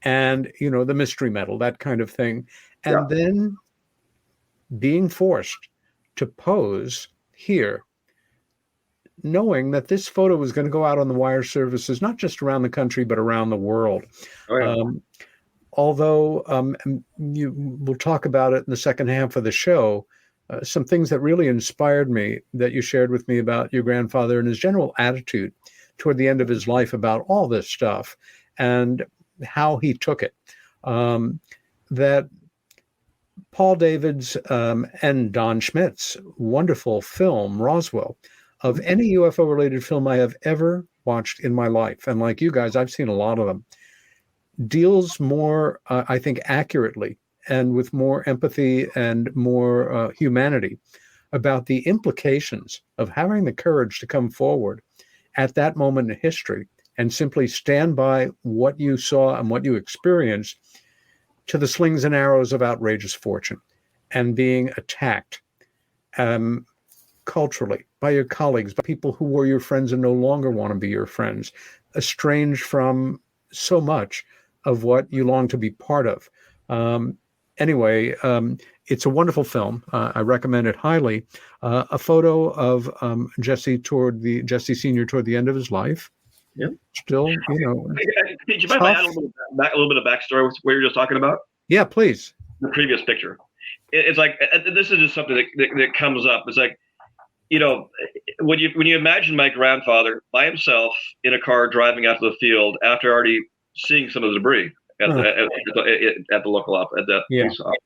and, you know, the mystery metal, that kind of thing. And then being forced to pose here, knowing that this photo was going to go out on the wire services, not just around the country, but around the world. Oh, yeah. Although we'll talk about it in the second half of the show, some things that really inspired me that you shared with me about your grandfather and his general attitude toward the end of his life about all this stuff and how he took it. That Paul David's and Don Schmitt's wonderful film, Roswell, of any UFO-related film I have ever watched in my life, and like you guys, I've seen a lot of them, deals more, I think, accurately and with more empathy and more humanity about the implications of having the courage to come forward at that moment in history and simply stand by what you saw and what you experienced, to the slings and arrows of outrageous fortune and being attacked culturally by your colleagues, by people who were your friends and no longer want to be your friends, estranged from so much of what you long to be part of. Anyway, it's a wonderful film. I recommend it highly. A photo of Jesse Sr. toward the end of his life. Yeah. Still, you know. Did you mind if I add a little bit of backstory with what you were just talking about? Yeah, please. The previous picture. It's like, this is just something that comes up. It's like, you know, when you imagine my grandfather by himself in a car driving out to the field after already seeing some of the debris at the local at the police office,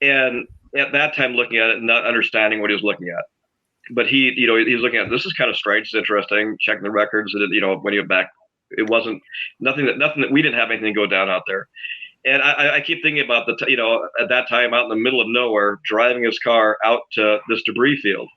and at that time looking at it and not understanding what he was looking at. But he was looking at, this is kind of strange, it's interesting, checking the records. You know, when you went back, it wasn't nothing that we didn't have anything go down out there. And I keep thinking about at that time out in the middle of nowhere, driving his car out to this debris field,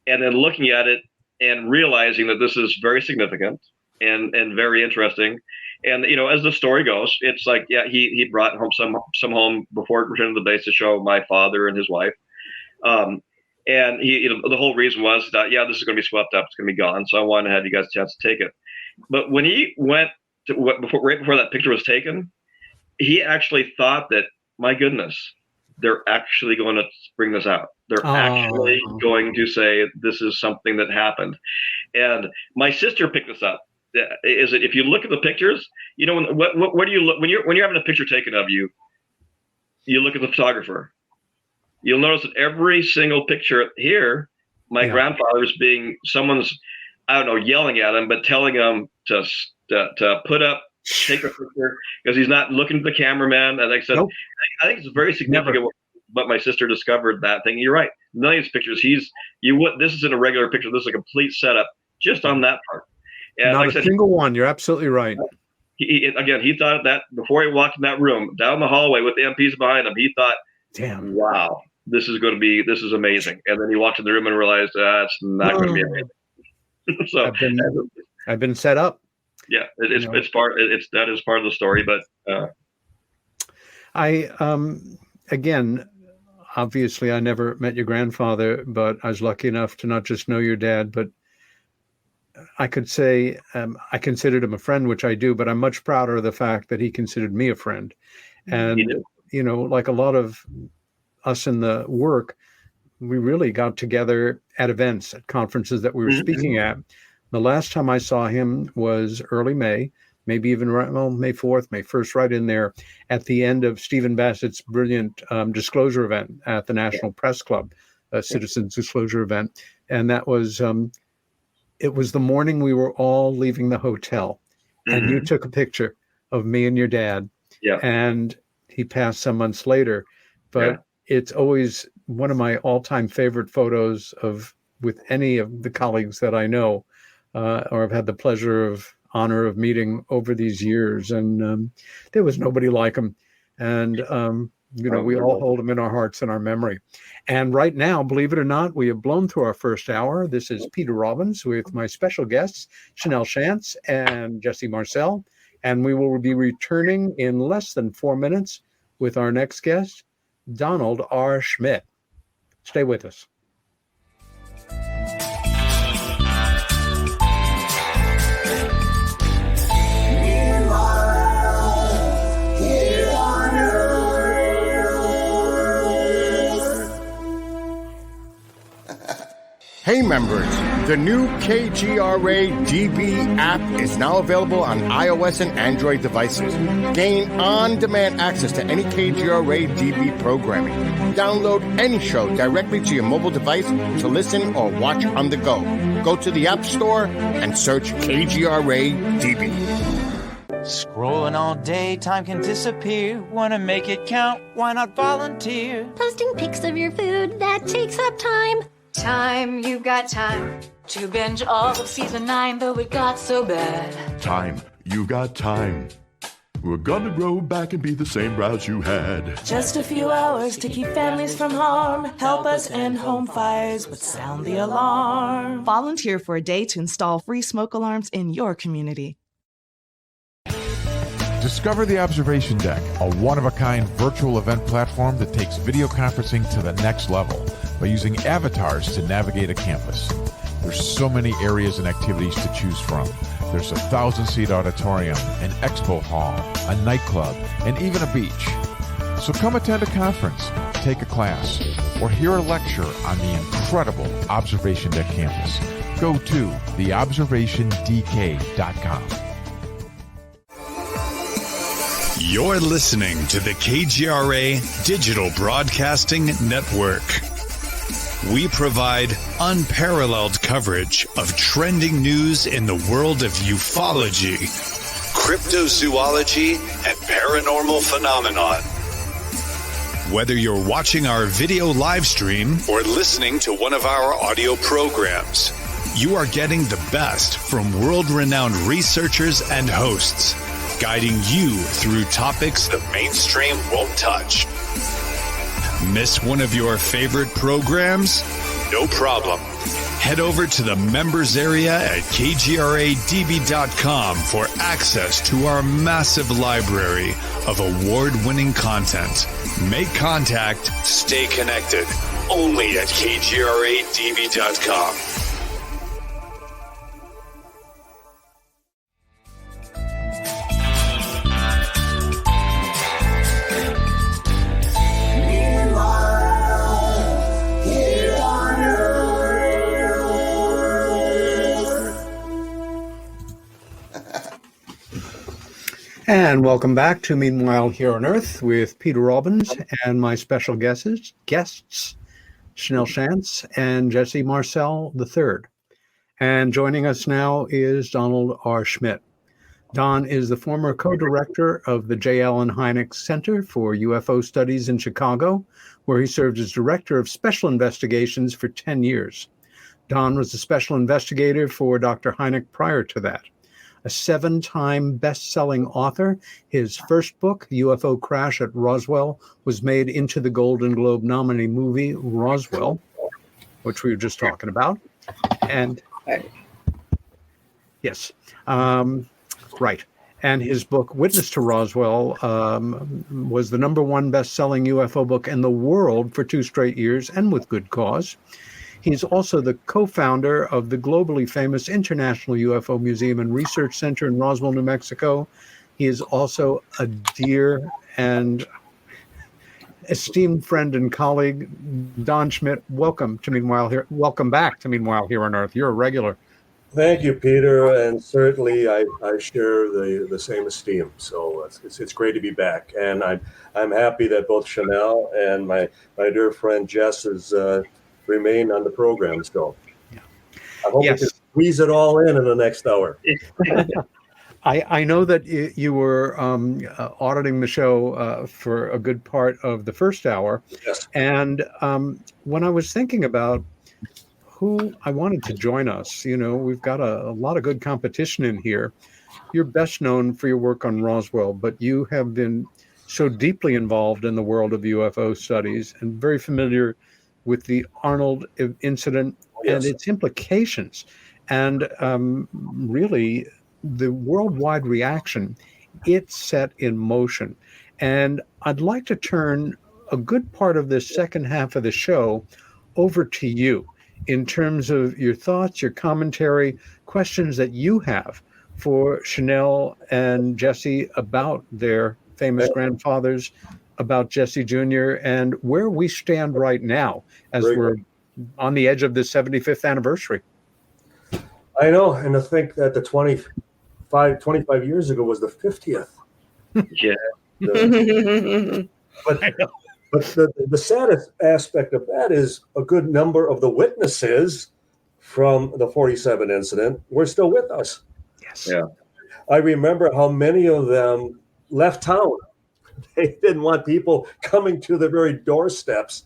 and then looking at it and realizing that this is very significant and very interesting. And, you know, as the story goes, it's like, yeah, he brought home some home before returning to the base to show my father and his wife. And he, you know, the whole reason was that, yeah, this is going to be swept up, it's going to be gone. So I wanted to have you guys a chance to take it. But when he went to right before that picture was taken, he actually thought that, my goodness, they're actually going to bring this out. They're actually going to say this is something that happened. And my sister picked this up. Is it, if you look at the pictures, you know, where do you look when you're having a picture taken of you? You look at the photographer. You'll notice that every single picture here, my grandfather's being someone's, I don't know, yelling at him, but telling him to put up take a picture because he's not looking at the cameraman. And like I said, Nope. I think it's very significant what my sister discovered that thing. You're right. Millions of pictures. This isn't a regular picture. This is a complete setup just on that part. And not like a I said, single one. You're absolutely right. He thought that before he walked in that room down the hallway with the MPs behind him, he thought, damn, wow, this is amazing. And then he walked in the room and realized it's not going to be amazing. So I've been set up. Yeah, it's part of the story. But again, obviously I never met your grandfather, but I was lucky enough to not just know your dad, but I could say I considered him a friend, which I do, but I'm much prouder of the fact that he considered me a friend. And, like a lot of us in the work, we really got together at events, at conferences that we were speaking at. The last time I saw him was early May, maybe even May 4th, May 1st, right in there at the end of Stephen Bassett's brilliant disclosure event at the National Press Club, a citizens disclosure event. And that was, it was the morning we were all leaving the hotel, and you took a picture of me and your dad. Yeah. And he passed some months later, but it's always one of my all-time favorite photos with any of the colleagues that I know, or I've had the honor of meeting over these years. And there was nobody like him. And, we all hold him in our hearts and our memory. And right now, believe it or not, we have blown through our first hour. This is Peter Robbins with my special guests, Shanelle Schanz and Jesse Marcel. And we will be returning in less than 4 minutes with our next guest, Donald R. Schmitt. Stay with us. Hey members, the new KGRA DB app is now available on iOS and Android devices. Gain on-demand access to any KGRA DB programming. Download any show directly to your mobile device to listen or watch on the go. Go to the App Store and search KGRA DB. Scrolling all day, time can disappear. Wanna make it count? Why not volunteer? Posting pics of your food, that takes up time. Time, you got time to binge all of season 9, though it got so bad. Time, you got time. We're gonna grow back and be the same browse you had. Just a few hours to keep families from harm. Help us end home fires, but sound the alarm. Volunteer for a day to install free smoke alarms in your community. Discover the Observation Deck, a one-of-a-kind virtual event platform that takes video conferencing to the next level by using avatars to navigate a campus. There's so many areas and activities to choose from. There's a 1,000-seat auditorium, an expo hall, a nightclub, and even a beach. So come attend a conference, take a class, or hear a lecture on the incredible Observation Deck campus. Go to theobservationdk.com. You're listening to the KGRA Digital Broadcasting Network. We provide unparalleled coverage of trending news in the world of ufology, cryptozoology, and paranormal phenomenon. Whether you're watching our video live stream or listening to one of our audio programs, you are getting the best from world-renowned researchers and hosts, guiding you through topics the mainstream won't touch. Miss one of your favorite programs? No problem. Head over to the members area at kgradb.com for access to our massive library of award-winning content. Make contact, stay connected, only at kgradb.com. And welcome back to Meanwhile Here on Earth with Peter Robbins and my special guests, Shanelle Schanz and Jesse Marcel III. And joining us now is Donald R. Schmitt. Don is the former co-director of the J. Allen Hynek Center for UFO Studies in Chicago, where he served as director of special investigations for 10 years. Don was a special investigator for Dr. Hynek prior to that. A 7-time best-selling author, his first book, UFO Crash at Roswell, was made into the Golden Globe nominee movie Roswell, which we were just talking about. And yes, right. And his book, Witness to Roswell, was the #1 best-selling UFO book in the world for 2 straight years, and with good cause. He's also the co-founder of the globally famous International UFO Museum and Research Center in Roswell, New Mexico. He is also a dear and esteemed friend and colleague. Don Schmitt, welcome to Meanwhile Here. Welcome back to Meanwhile Here on Earth. You're a regular. Thank you, Peter, and certainly I share the same esteem. So it's great to be back, and I'm happy that both Shanelle and my dear friend Jess has remained on the program. So I hope we can squeeze it all in the next hour. I know that you were auditing the show for a good part of the first hour, yes. And when I was thinking about who I wanted to join us, we've got a lot of good competition in here. You're best known for your work on Roswell, but you have been so deeply involved in the world of UFO studies and very familiar with the Arnold incident and its implications, and really the worldwide reaction it set in motion. And I'd like to turn a good part of this second half of the show over to you in terms of your thoughts, your commentary, questions that you have for Shanelle and Jesse about their famous grandfathers, about Jesse Jr., and where we stand right now as we're on the edge of the 75th anniversary. I know, and to think that the 25 years ago was the 50th. Yeah. But the saddest aspect of that is a good number of the witnesses from the 47 incident were still with us. Yes. Yeah. I remember how many of them left town. They didn't want people coming to their very doorsteps.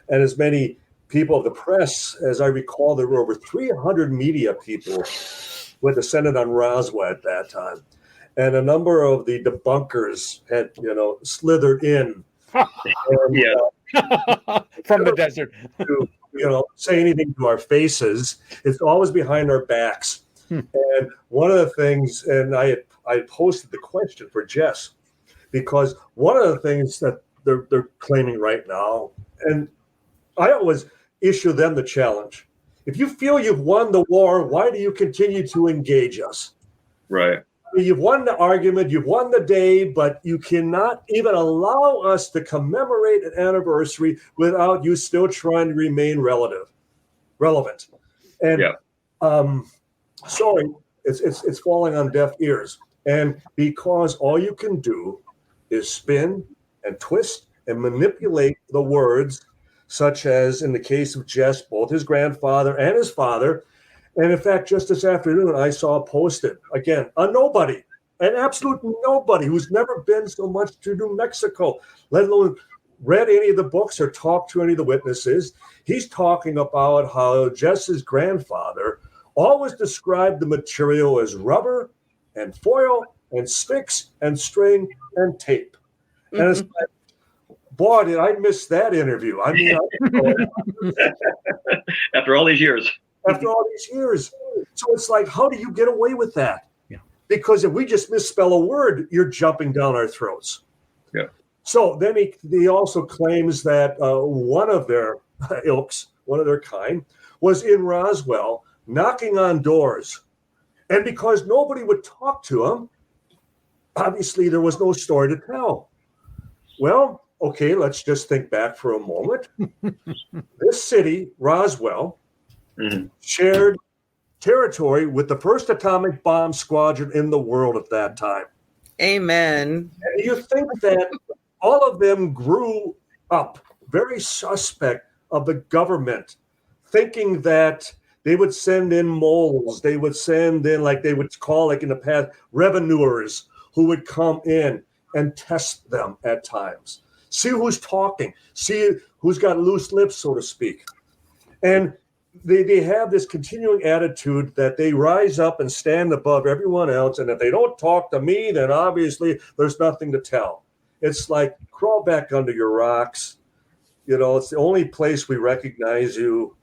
And as many people of the press, as I recall, there were over 300 media people who descended on Roswell at that time. And a number of the debunkers had, slithered in. And, from the desert. To, say anything to our faces. It's always behind our backs. And one of the things, and I posted the question for Jess, because one of the things that they're claiming right now, and I always issue them the challenge. If you feel you've won the war, why do you continue to engage us? Right. You've won the argument, you've won the day, but you cannot even allow us to commemorate an anniversary without you still trying to remain relevant. And sorry, it's falling on deaf ears. And because all you can do is spin and twist and manipulate the words, such as in the case of Jess, both his grandfather and his father. And in fact, just this afternoon, I saw posted, again, a nobody, an absolute nobody who's never been so much to New Mexico, let alone read any of the books or talked to any of the witnesses. He's talking about how Jess's grandfather always described the material as rubber and foil and sticks and string and tape. And it's like, boy, did I miss that interview. I mean, after all these years. After all these years. So it's like, how do you get away with that? Yeah. Because if we just misspell a word, you're jumping down our throats. Yeah. So then he also claims that one of their ilks, one of their kind, was in Roswell knocking on doors. And because nobody would talk to him, obviously there was no story to tell. Well, okay, let's just think back for a moment. This city, Roswell, shared territory with the first atomic bomb squadron in the world at that time. Amen. And you think that all of them grew up very suspect of the government, thinking that They would send in moles. They would send in, like they would call, like in the past, revenuers who would come in and test them at times. See who's talking. See who's got loose lips, so to speak. And they have this continuing attitude that they rise up and stand above everyone else. And if they don't talk to me, then obviously there's nothing to tell. It's like, crawl back under your rocks. You know, it's the only place we recognize you.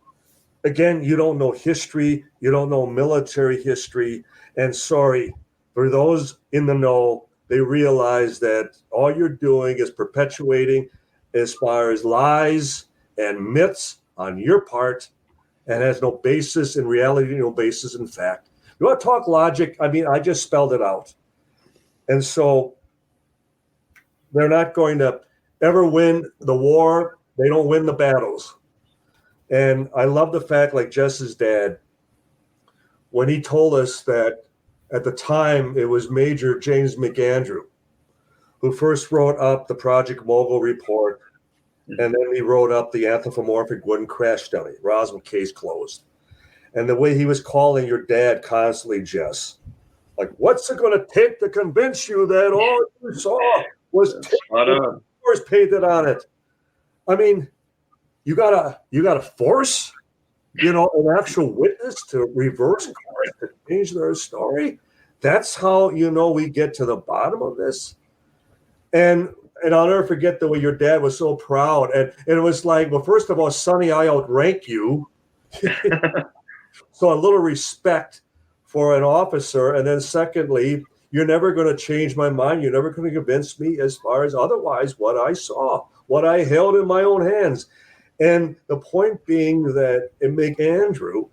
Again, you don't know history. You don't know military history. And sorry, for those in the know, they realize that all you're doing is perpetuating as far as lies and myths on your part, and has no basis in reality, no basis in fact. You want to talk logic? I mean, I just spelled it out. And so they're not going to ever win the war. They don't win the battles. And I love the fact, like Jess's dad, when he told us that at the time it was Major James McAndrew who first wrote up the Project Mogul report, and then he wrote up the anthropomorphic wooden crash dummy, Roswell case closed. And the way he was calling your dad constantly, Jess, like, what's it going to take to convince you that all you saw was was painted on it? I mean, you got a force, you know, an actual witness to reverse course, to change their story. That's how, you know, we get to the bottom of this. And I'll never forget the way your dad was so proud. And it was like, well, first of all, Sonny, I outrank you. So a little respect for an officer. And then secondly, you're never going to change my mind. You're never going to convince me as far as otherwise what I saw, what I held in my own hands. And the point being that McAndrew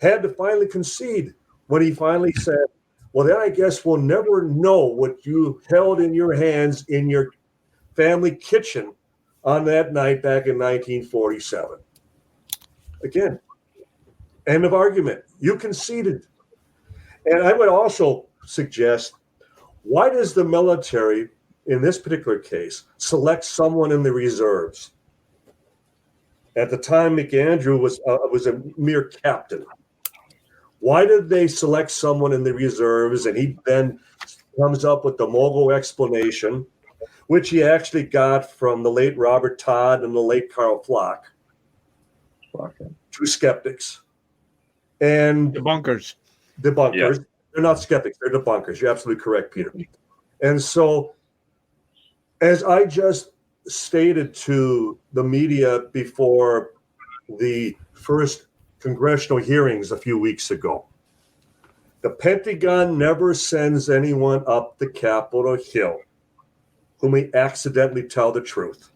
had to finally concede when he finally said, well, then I guess we'll never know what you held in your hands in your family kitchen on that night back in 1947. Again, end of argument. You conceded. And I would also suggest, why does the military, in this particular case, select someone in the reserves? At the time, McAndrew was a mere captain. Why did they select someone in the reserves? And he then comes up with the Mogul explanation, which he actually got from the late Robert Todd and the late Carl Flock. Two skeptics. And debunkers. Yeah. They're not skeptics. They're debunkers. You're absolutely correct, Peter. And so, as I just stated to the media before the first congressional hearings a few weeks ago, the Pentagon never sends anyone up the Capitol Hill who may accidentally tell the truth.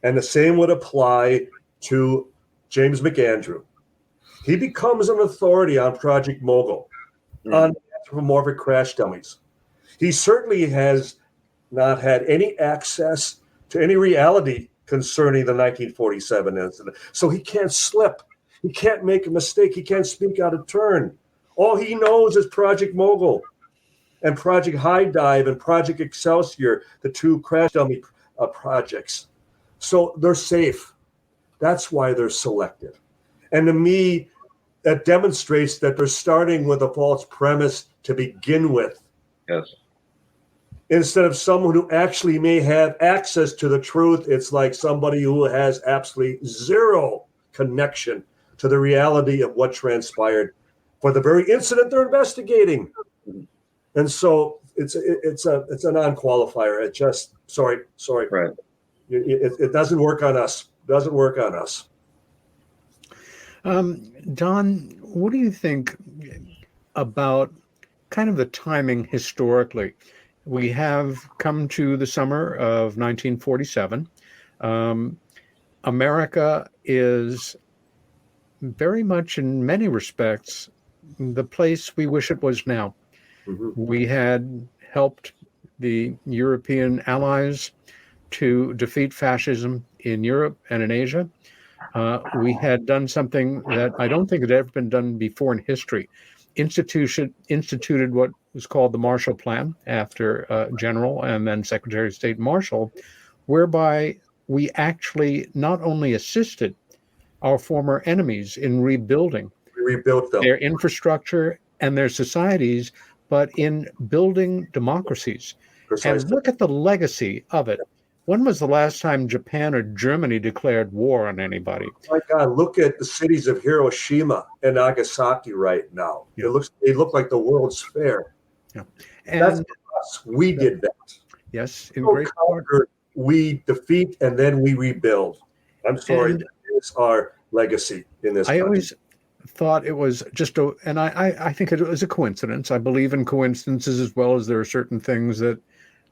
And the same would apply to James McAndrew. He becomes an authority on Project Mogul, on anthropomorphic crash dummies. He certainly has not had any access to any reality concerning the 1947 incident. So he can't slip. He can't make a mistake. He can't speak out of turn. All he knows is Project Mogul and Project High Dive and Project Excelsior, the two crash dummy projects. So they're safe. That's why they're selected. And to me, that demonstrates that they're starting with a false premise to begin with. Yes. Instead of someone who actually may have access to the truth, it's like somebody who has absolutely zero connection to the reality of what transpired for the very incident they're investigating. And so it's a non-qualifier. It just sorry. Right. It doesn't work on us. Doesn't work on us. Don, what do you think about kind of the timing historically? We have come to the summer of 1947. America is very much, in many respects, the place we wish it was now. Mm-hmm. We had helped the European allies to defeat fascism in Europe and in Asia. We had done something that I don't think had ever been done before in history. Instituted what was called the Marshall Plan after General and then Secretary of State Marshall, whereby we actually not only assisted our former enemies in rebuilding We rebuilt them. their infrastructure and their societies, but in building democracies. Precisely. And look at the legacy of it. When was the last time Japan or Germany declared war on anybody? My God, look at the cities of Hiroshima and Nagasaki right now. Yeah. They look like the World's Fair. Yeah. That's And us. We did that. yes, in great part. We defeat and then we rebuild. I'm sorry, And that is our legacy in this I country. always thought it was just and I think it was a coincidence. I believe in coincidences as well as there are certain things that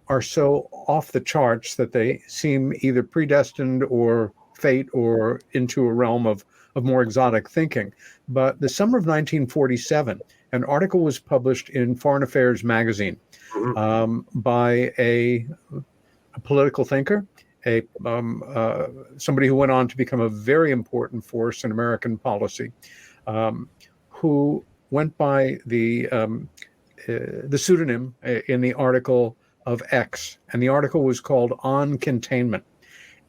are so off the charts that they seem either predestined or fate or into a realm of more exotic thinking. But the summer of 1947, an article was published in Foreign Affairs magazine by a political thinker, somebody who went on to become a very important force in American policy, who went by the pseudonym in the article of X, and the article was called On Containment.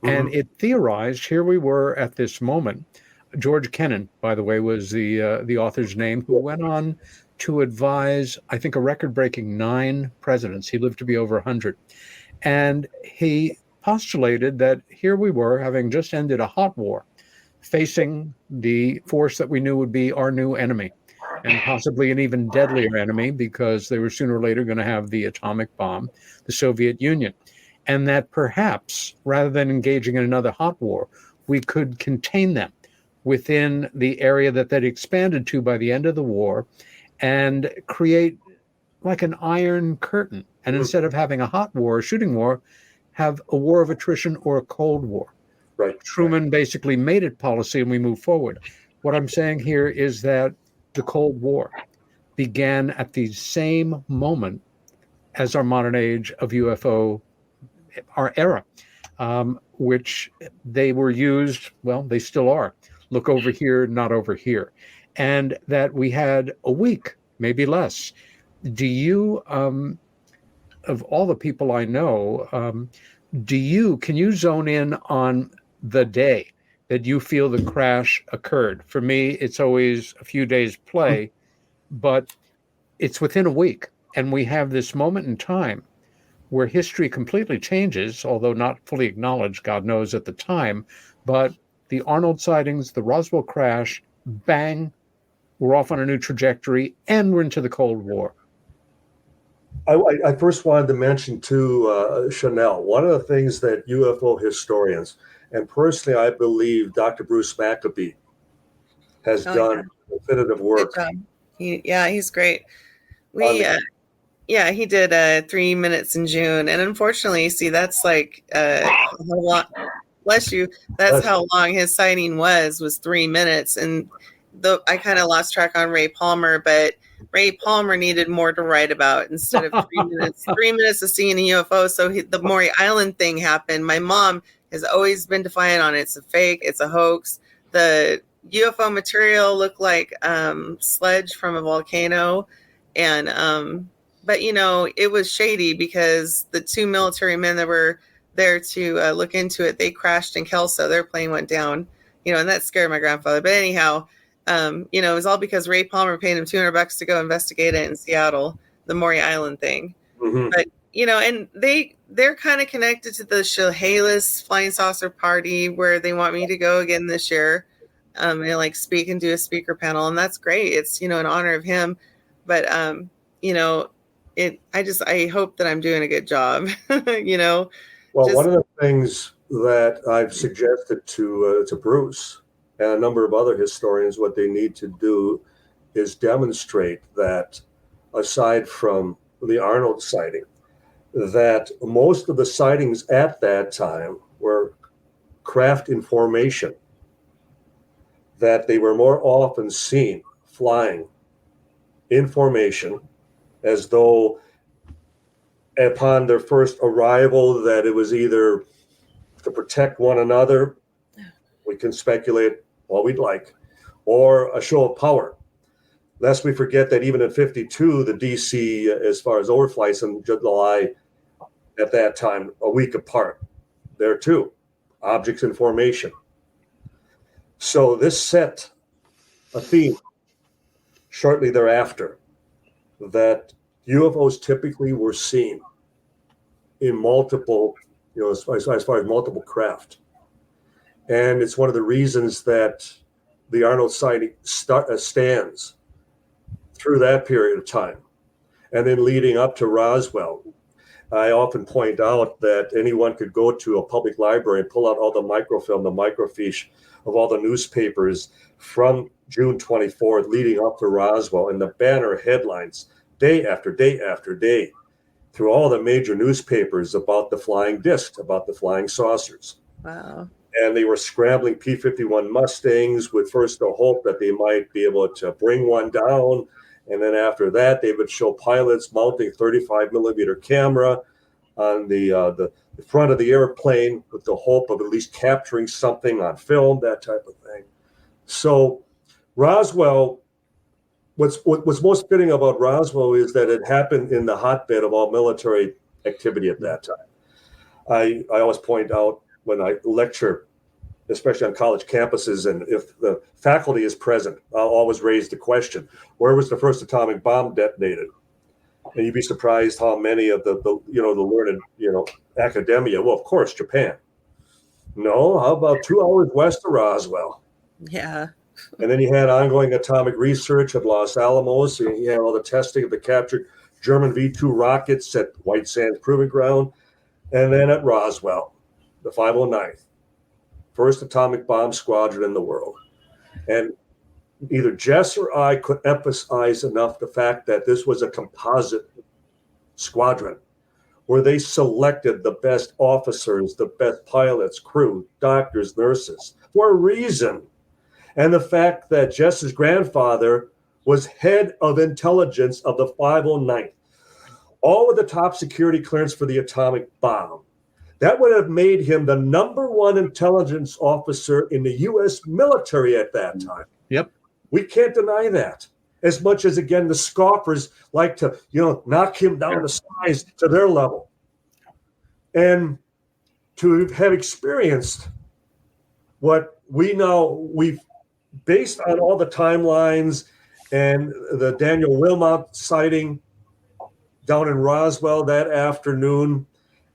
And it theorized, here we were at this moment. George Kennan, by the way, was the author's name, who went on to advise, I think, a record-breaking 9 presidents. He lived to be over 100. And he postulated that here we were, having just ended a hot war, facing the force that we knew would be our new enemy, and possibly an even deadlier enemy, because they were sooner or later going to have the atomic bomb, the Soviet Union. And that perhaps, rather than engaging in another hot war, we could contain them within the area that they'd expanded to by the end of the war and create like an iron curtain. And instead of having a hot war, a shooting war, have a war of attrition or a Cold War. Right. Truman basically made it policy and we moved forward. What I'm saying here is that the Cold War began at the same moment as our modern age of UFO, our era, which they were used, well, they still are. Look over here, not over here. And that we had a week, maybe less. Do you, of all the people I know, can you zone in on the day that you feel the crash occurred? For me, it's always a few days play, but it's within a week. And we have this moment in time where history completely changes, although not fully acknowledged, God knows, at the time. But the Arnold sightings, the Roswell crash, bang, we're off on a new trajectory, and we're into the Cold War. I first wanted to mention to Shanelle, one of the things that UFO historians, and personally I believe Dr. Bruce Maccabee has done definitive work. He's great. He did 3 minutes in June, and unfortunately, see, that's like a lot. Bless you. That's how long his sighting was 3 minutes, and I kind of lost track on Ray Palmer, but Ray Palmer needed more to write about instead of 3 minutes. 3 minutes of seeing a UFO. So the Maury Island thing happened. My mom has always been defiant on it. It's a fake. It's a hoax. The UFO material looked like sludge from a volcano, and but it was shady because the 2 military men that were there to look into it, they crashed in Kelso. Their plane went down. And that scared my grandfather. But anyhow. It was all because Ray Palmer paid him $200 to go investigate it in Seattle, the Maury Island thing. But, and they're kind of connected to the Chehalis Flying Saucer Party, where they want me to go again this year, and speak and do a speaker panel. And that's great. It's, in honor of him. But, I hope that I'm doing a good job, Well, one of the things that I've suggested to Bruce and a number of other historians, what they need to do is demonstrate that, aside from the Arnold sighting, that most of the sightings at that time were craft in formation, that they were more often seen flying in formation, as though upon their first arrival that it was either to protect one another, we can speculate all we'd like, or a show of power. Lest we forget that even in 52, the DC, as far as overflights in July at that time, a week apart, there too, objects in formation. So this set a theme shortly thereafter that UFOs typically were seen in multiple, as far as multiple craft. And it's one of the reasons that the Arnold sighting stands through that period of time. And then leading up to Roswell, I often point out that anyone could go to a public library and pull out all the microfilm, the microfiche of all the newspapers from June 24th leading up to Roswell, and the banner headlines day after day after day through all the major newspapers about the flying discs, about the flying saucers. Wow. And they were scrambling P-51 Mustangs with first the hope that they might be able to bring one down. And then after that, they would show pilots mounting 35 millimeter camera on the front of the airplane with the hope of at least capturing something on film, that type of thing. So Roswell, what's most fitting about Roswell is that it happened in the hotbed of all military activity at that time. I always point out when I lecture, especially on college campuses, and if the faculty is present, I'll always raise the question, where was the first atomic bomb detonated? And you'd be surprised how many of the learned, academia, well, of course, Japan. No, how about 2 hours west of Roswell? Yeah. And then you had ongoing atomic research at Los Alamos. And you had all the testing of the captured German V-2 rockets at White Sands Proving Ground. And then at Roswell, the 509th, first atomic bomb squadron in the world. And neither Jess or I could emphasize enough the fact that this was a composite squadron where they selected the best officers, the best pilots, crew, doctors, nurses for a reason. And the fact that Jess's grandfather was head of intelligence of the 509th, all with the top security clearance for the atomic bomb. That would have made him the #1 intelligence officer in the U.S. military at that time. Yep. We can't deny that. As much as, again, the scoffers like to, knock him down to size to their level. And to have experienced what we've based on all the timelines and the Daniel Wilmot sighting down in Roswell that afternoon,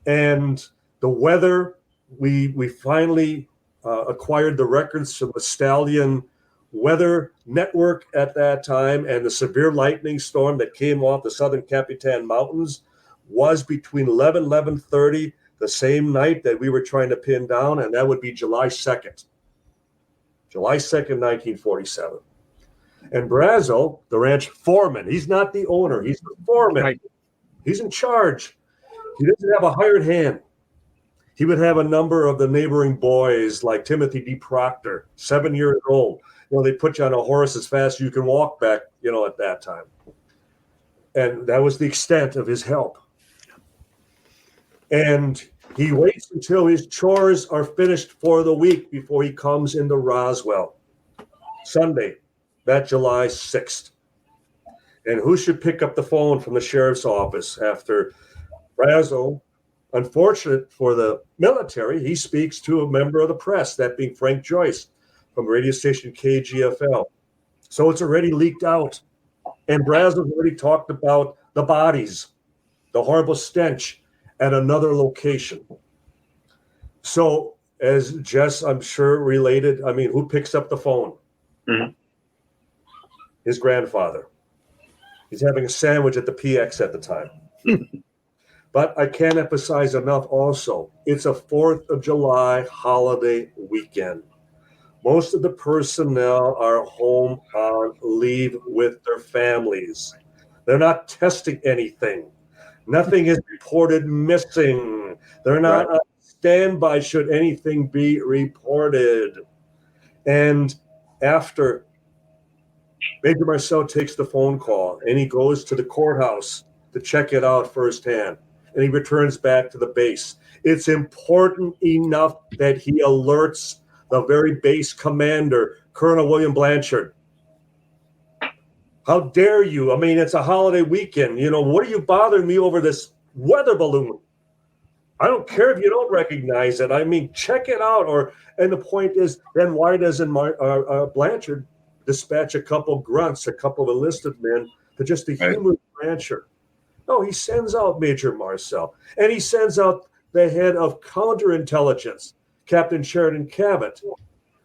and the weather, we finally acquired the records from the Stallion Weather Network at that time, and the severe lightning storm that came off the Southern Capitan Mountains was between 11:30 the same night that we were trying to pin down, and that would be July 2nd. July 2nd, 1947. And Brazel, the ranch foreman, he's not the owner, he's the foreman. Right. He's in charge. He doesn't have a hired hand. He would have a number of the neighboring boys like Timothy D. Proctor, 7 years old. They put you on a horse as fast as you can walk back, at that time. And that was the extent of his help. And he waits until his chores are finished for the week before he comes into Roswell. Sunday, that July 6th. And who should pick up the phone from the sheriff's office after Brazel? Unfortunate for the military, he speaks to a member of the press, that being Frank Joyce from radio station KGFL. So it's already leaked out. And Brazel already talked about the bodies, the horrible stench at another location. So as Jess, I'm sure, related, who picks up the phone? Mm-hmm. His grandfather. He's having a sandwich at the PX at the time. But I can't emphasize enough also, it's a 4th of July holiday weekend. Most of the personnel are home on leave with their families. They're not testing anything. Nothing is reported missing. They're not on standby should anything be reported. And after Major Marcel takes the phone call and he goes to the courthouse to check it out firsthand, and he returns back to the base, it's important enough that he alerts the very base commander, Colonel William Blanchard. How dare you? It's a holiday weekend. What are you bothering me over this weather balloon? I don't care if you don't recognize it. I mean, check it out. And the point is, then why doesn't Blanchard dispatch a couple grunts, a couple of enlisted men to just to humor Blanchard? No, he sends out Major Marcel, and he sends out the head of counterintelligence, Captain Sheridan Cabot,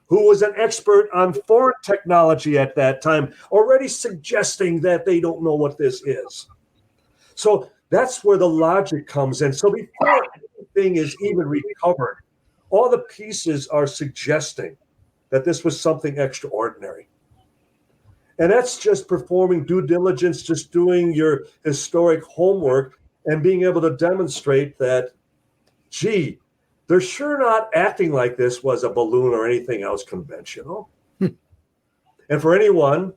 who was an expert on foreign technology at that time, already suggesting that they don't know what this is. So that's where the logic comes in. So before anything is even recovered, all the pieces are suggesting that this was something extraordinary. And that's just performing due diligence, just doing your historic homework and being able to demonstrate that, gee, they're sure not acting like this was a balloon or anything else conventional. And for anyone,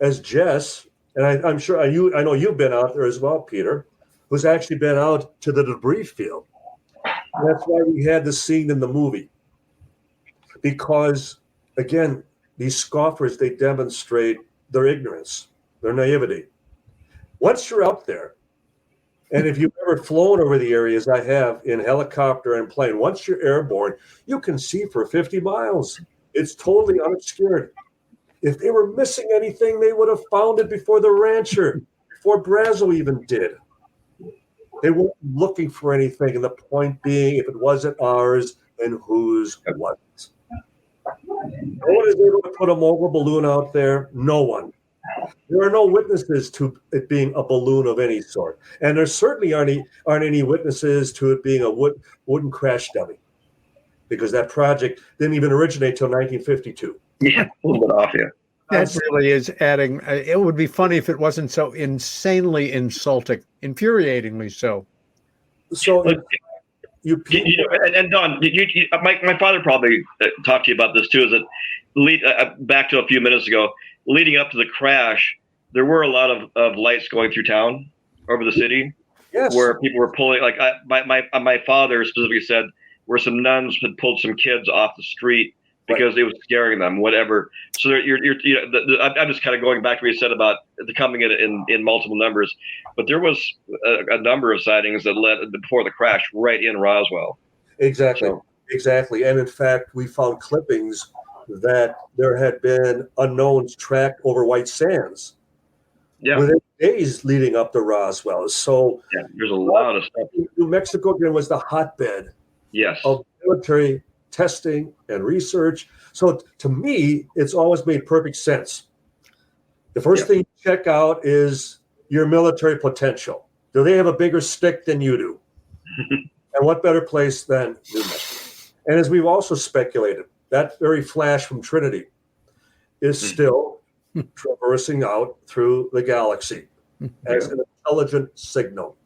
as Jess, and I'm sure I know you've been out there as well, Peter, who's actually been out to the debris field. And that's why we had the scene in the movie. Because, again, these scoffers, they demonstrate their ignorance, their naivety. Once you're out there, and if you've ever flown over the areas I have in helicopter and plane, once you're airborne, you can see for 50 miles. It's totally unobscured. If they were missing anything, they would have found it before the rancher, before Brazo even did. They weren't looking for anything, and the point being, if it wasn't ours, then whose was it? No one is able to put a mobile balloon out there. No one. There are no witnesses to it being a balloon of any sort, and there certainly aren't any witnesses to it being a wooden crash dummy, because that project didn't even originate till 1952. Yeah, a little bit off here. That really is adding. It would be funny if it wasn't so insanely insulting, infuriatingly so. So, and Don, my father probably talked to you about this too. Is that back to a few minutes ago, leading up to the crash, there were a lot of lights going through town over the city, yes, where people were pulling. Like my father specifically said, where some nuns had pulled some kids off the street because it was scaring them, whatever. So I'm just kind of going back to what you said about coming in multiple numbers, but there was a number of sightings that led before the crash right in Roswell. Exactly, exactly. And in fact, we found clippings that there had been unknowns tracked over White Sands within days leading up to Roswell. So there's a lot of stuff. New Mexico again was the hotbed of military testing and research. So to me, it's always made perfect sense. The first thing you check out is your military potential. Do they have a bigger stick than you do? And what better place than New Mexico? And as we've also speculated, that very flash from Trinity is still traversing out through the galaxy as an intelligent signal.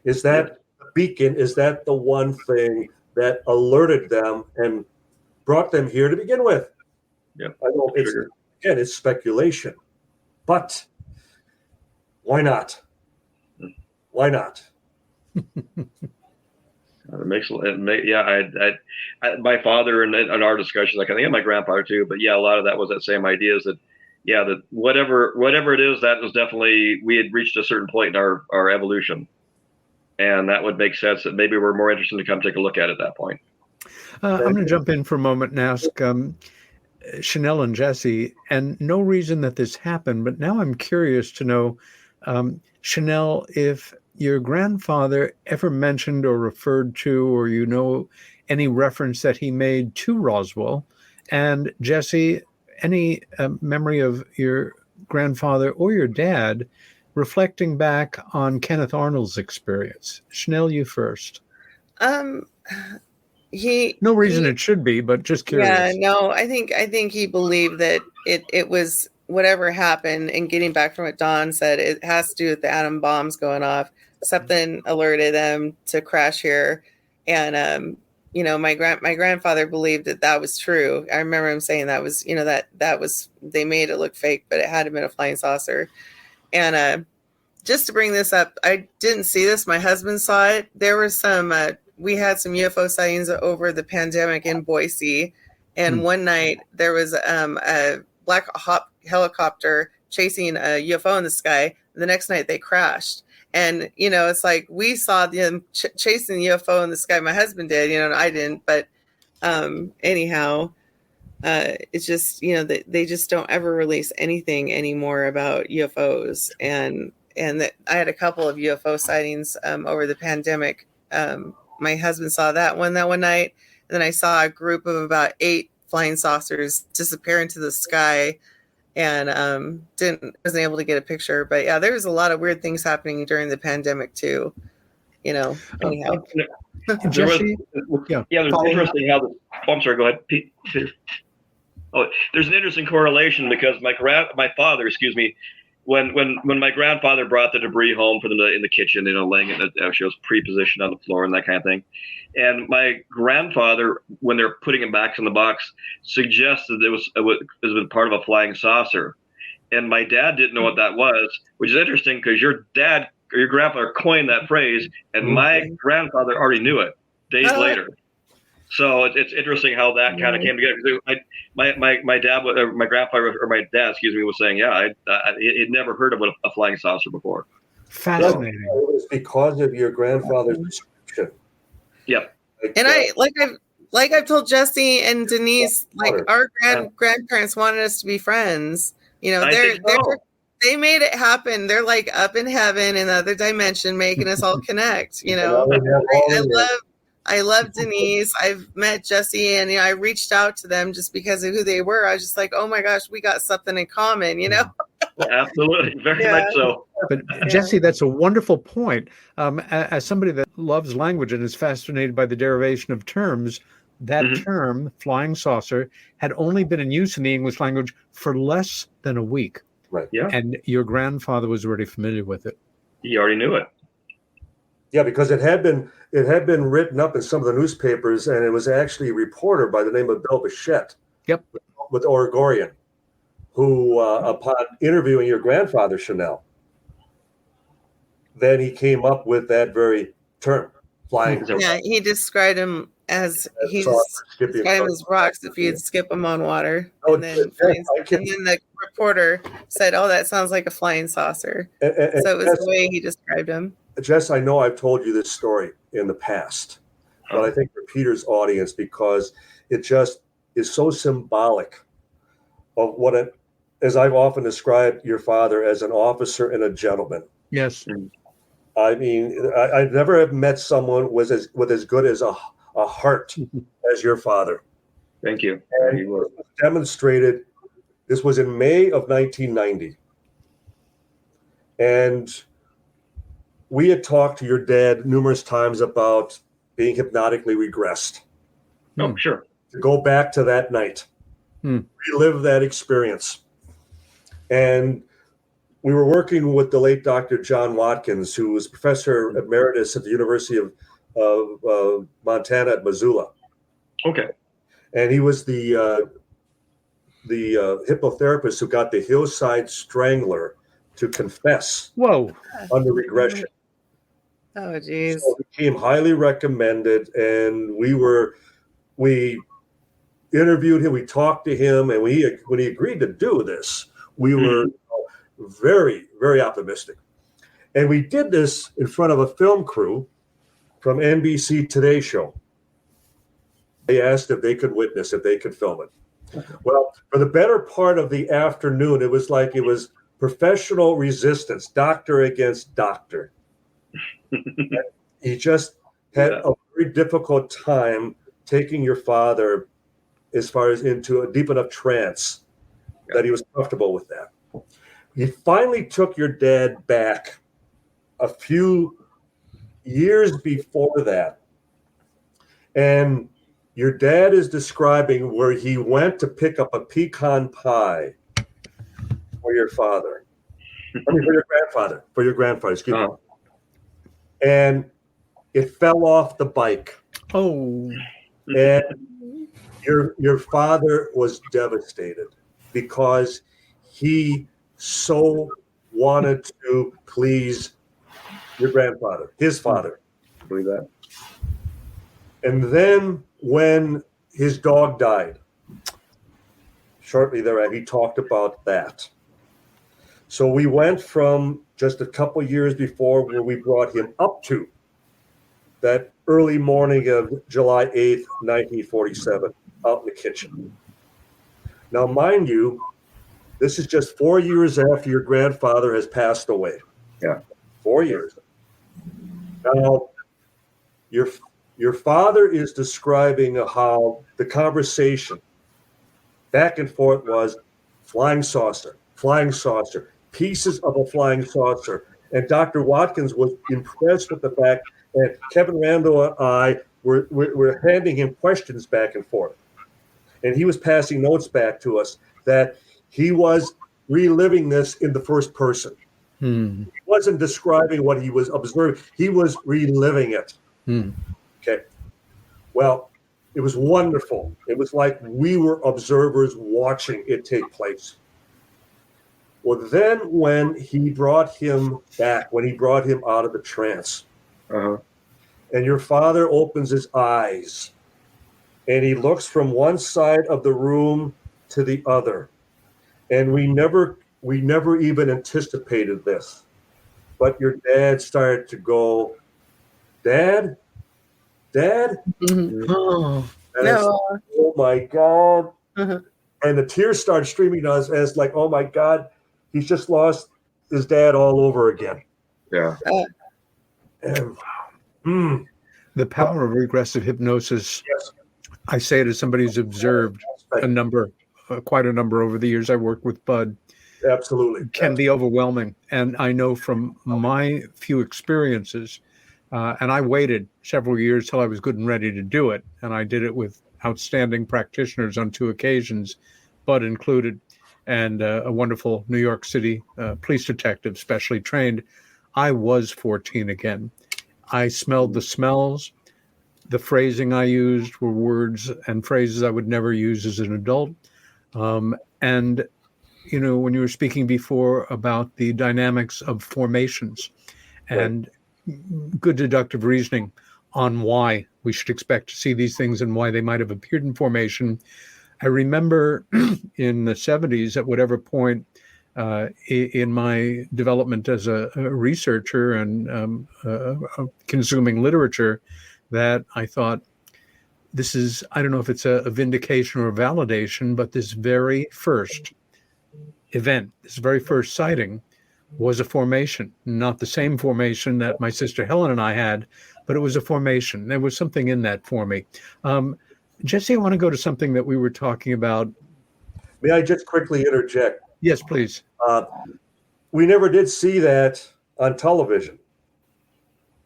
Is that the beacon? Is that the one thing that alerted them and brought them here to begin with? Yeah, I know it's speculation, but why not? Why not? My father and our discussions, like I think my grandfather too, but a lot of that was that same idea is that that whatever it is, that was definitely, we had reached a certain point in our evolution, and that would make sense that maybe we're more interested to come take a look at that point. I'm going to jump in for a moment and ask Shanelle and Jesse, and no reason that this happened, but now I'm curious to know, Shanelle, if your grandfather ever mentioned or referred to, or any reference that he made to Roswell, and Jesse, any memory of your grandfather or your dad reflecting back on Kenneth Arnold's experience. Shanelle, you first. No reason it should be, but just curious. Yeah, no, I think he believed that it was whatever happened, and getting back from what Don said, it has to do with the atom bombs going off. Something alerted them to crash here. And my grandfather believed that was true. I remember him saying that was, that was, they made it look fake, but it hadn't been a flying saucer. And just to bring this up, I didn't see this. My husband saw it. There were we had some UFO sightings over the pandemic in Boise. And one night there was a Black Hawk helicopter chasing a UFO in the sky. The next night they crashed. And, you know, it's like we saw them chasing the UFO in the sky. My husband did, you know, and I didn't. But anyhow, it's just, you know, they just don't ever release anything anymore about UFOs. And that I had a couple of UFO sightings over the pandemic. My husband saw that one night. And then I saw a group of about 8 flying saucers disappear into the sky. And wasn't able to get a picture. But yeah, there was a lot of weird things happening during the pandemic too, you know. Anyhow. Jesse, there's interesting how I'm sorry, go ahead, Pete. Oh, there's an interesting correlation because my father, when my grandfather brought the debris home for them in the kitchen, you know, laying it, she was pre-positioned on the floor and that kind of thing. And my grandfather, when they're putting it back in the box, suggested it was part of a flying saucer. And my dad didn't know what that was, which is interesting because your dad or your grandfather coined that phrase, and my grandfather already knew it days later. So it's interesting how that kind of came together. My dad, or my grandfather, or my dad, was saying, he'd never heard of a flying saucer before. Fascinating. So it was because of your grandfather's description. Yep. And I've told Jesse and Denise, like our grandparents wanted us to be friends. You know, they made it happen. They're like up in heaven in the other dimension, making us all connect. You know, I love Denise. I've met Jesse, and you know, I reached out to them just because of who they were. I was just like, oh my gosh, we got something in common. You know. Absolutely, very much so. But Jesse, that's a wonderful point. As somebody that loves language and is fascinated by the derivation of terms, that term, flying saucer, had only been in use in the English language for less than a week. Right. Yeah. And your grandfather was already familiar with it. He already knew it. Yeah, because it had been written up in some of the newspapers, and it was actually a reporter by the name of Bill Bichette. Yep. With Oregorian, who, upon interviewing your grandfather, Shanelle, then he came up with that very term, flying. Yeah, he described him as rocks if you'd skip them on water. And then the reporter said, "Oh, that sounds like a flying saucer." So it was the way he described him. Jess, I know I've told you this story in the past, but I think for Peter's audience, because it just is so symbolic of what as I've often described your father as an officer and a gentleman. Yes. I mean, I never have met someone with as good as a heart as your father. Thank you. And it was demonstrated. This was in May of 1990. And we had talked to your dad numerous times about being hypnotically regressed. Oh, sure. To go back to that night, relive that experience. And we were working with the late Dr. John Watkins, who was professor emeritus at the University of Montana at Missoula. Okay. And he was the hypnotherapist who got the Hillside Strangler to confess under regression. Oh, geez. So it became highly recommended, and we interviewed him, we talked to him, and when he agreed to do this, we were very, very optimistic. And we did this in front of a film crew from NBC Today Show. They asked if they could witness, if they could film it. Well, for the better part of the afternoon, it was like it was professional resistance, doctor against doctor. He just had a very difficult time taking your father as far as into a deep enough trance that he was comfortable with that. He finally took your dad back a few years before that. And your dad is describing where he went to pick up a pecan pie for your father. I mean, for your grandfather, excuse me. And it fell off the bike. Oh. And your father was devastated because he so wanted to please your grandfather, his father. I believe that. And then when his dog died, shortly thereafter, he talked about that. So we went from just a couple years before where we brought him up to that early morning of July 8th, 1947, out in the kitchen. Now, mind you, this is just 4 years after your grandfather has passed away. Yeah. 4 years. Now, your father is describing how the conversation back and forth was flying saucer, pieces of a flying saucer. And Dr. Watkins was impressed with the fact that Kevin Randall and I were handing him questions back and forth. And he was passing notes back to us that he was reliving this in the first person. He wasn't describing what he was observing. He was reliving it. Okay. Well, it was wonderful. It was like we were observers watching it take place. Well, then when he brought him back, when he brought him out of the trance, and your father opens his eyes and he looks from one side of the room to the other. And we never even anticipated this. But your dad started to go, Dad? Oh, and no. like, oh my God. And the tears started streaming to us as like, oh my God, he's just lost his dad all over again. Yeah. And, the power of regressive hypnosis. Yes. I say it as somebody who's observed quite a number over the years I worked with Bud. Absolutely. Can be overwhelming. And I know from my few experiences, and I waited several years till I was good and ready to do it. And I did it with outstanding practitioners on 2 occasions, Bud included, and a wonderful New York City police detective, specially trained. I was 14 again. I smelled the smells. The phrasing I used were words and phrases I would never use as an adult. And, you know, when you were speaking before about the dynamics of formations and good deductive reasoning on why we should expect to see these things and why they might have appeared in formation, I remember in the 70s, at whatever point in my development as a researcher and consuming literature, that I thought, this is, I don't know if it's a vindication or a validation, but this very first event, this very first sighting was a formation, not the same formation that my sister Helen and I had, but it was a formation. There was something in that for me. Jesse, I want to go to something that we were talking about. May I just quickly interject? Yes, please. We never did see that on television,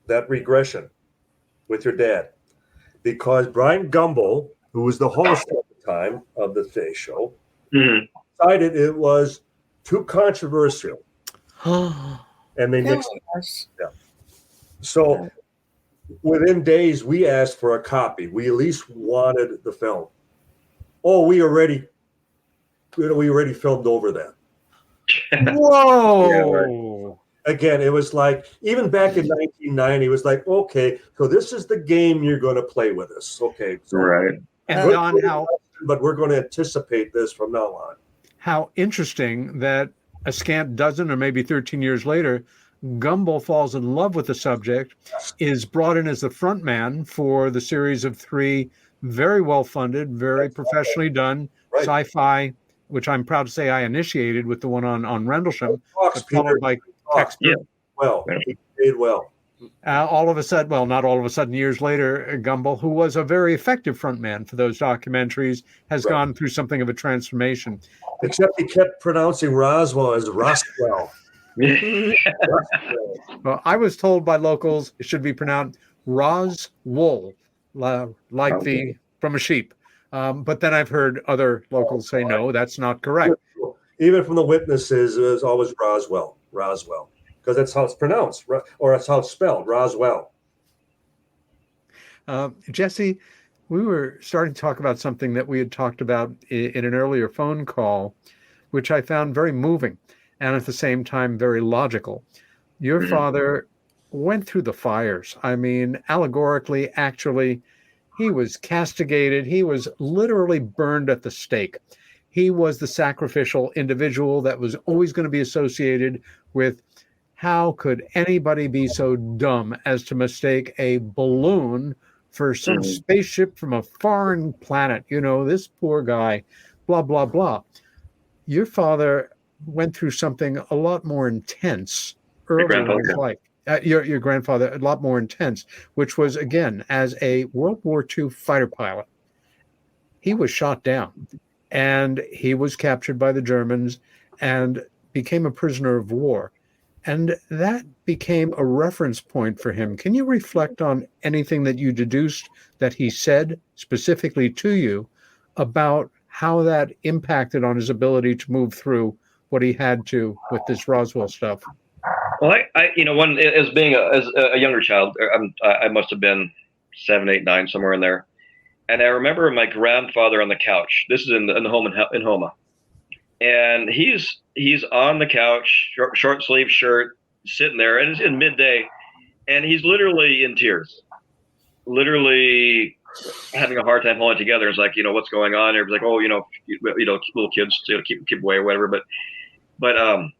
that regression with your dad, because Brian Gumbel, who was the host at the time of the Today Show, decided it was too controversial. And they nixed it. Yeah. So within days, we asked for a copy. We at least wanted the film. Oh, we already filmed over that. Whoa! Yeah, right. Again, it was like, even back in 1990, it was like, okay, so this is the game you're going to play with us. Okay. So right. And Don, but we're going to anticipate this from now on. How interesting that a scant dozen or maybe 13 years later, Gumbel falls in love with the subject, is brought in as the front man for the series of 3 very well-funded, very professionally done sci-fi, which I'm proud to say I initiated with the one on Rendlesham, but followed by Tex. Well, he did well. All of a sudden, well, not all of a sudden, years later, Gumbel, who was a very effective frontman for those documentaries, has gone through something of a transformation. Except he kept pronouncing Roswell as Roswell. Well, I was told by locals it should be pronounced Roswool, like from a sheep. But then I've heard other locals say, no, that's not correct. Even from the witnesses, it was always Roswell, because that's how it's pronounced, or that's how it's spelled, Roswell. Jesse, we were starting to talk about something that we had talked about in an earlier phone call, which I found very moving and at the same time very logical. Your father went through the fires. I mean, allegorically, actually, he was castigated. He was literally burned at the stake. He was the sacrificial individual that was always going to be associated with How could anybody be so dumb as to mistake a balloon for some spaceship from a foreign planet? You know, this poor guy, blah, blah, blah. Your father went through something a lot more intense early in his life. Your grandfather, a lot more intense, which was, again, as a World War II fighter pilot. He was shot down, and he was captured by the Germans and became a prisoner of war. And that became a reference point for him. Can you reflect on anything that you deduced that he said specifically to you about how that impacted on his ability to move through what he had to with this Roswell stuff? Well, as being a younger child, I must have been 7, 8, 9, somewhere in there. And I remember my grandfather on the couch. This is in the home in Homa. And he's on the couch, short sleeve shirt, sitting there, and it's in midday, and he's literally in tears, literally having a hard time holding it together. It's like, what's going on? Everybody's like, little kids, keep away or whatever. But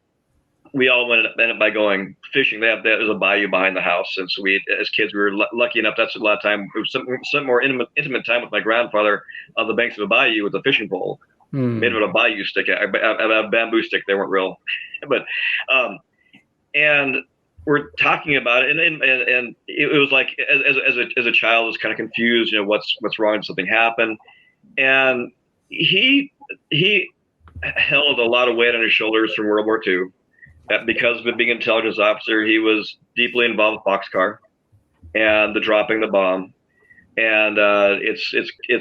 we all ended up by going fishing. There's a bayou behind the house, and so as kids, we were lucky enough. That's a lot of time. It was some more intimate time with my grandfather on the banks of a bayou with a fishing pole. Made with a bayou stick, a bamboo stick. They weren't real, but and we're talking about it, and it was like as a child, I was kind of confused. What's wrong? Did something happen? And he held a lot of weight on his shoulders from World War II. Because of being an intelligence officer, he was deeply involved with Boxcar and the dropping the bomb. And it's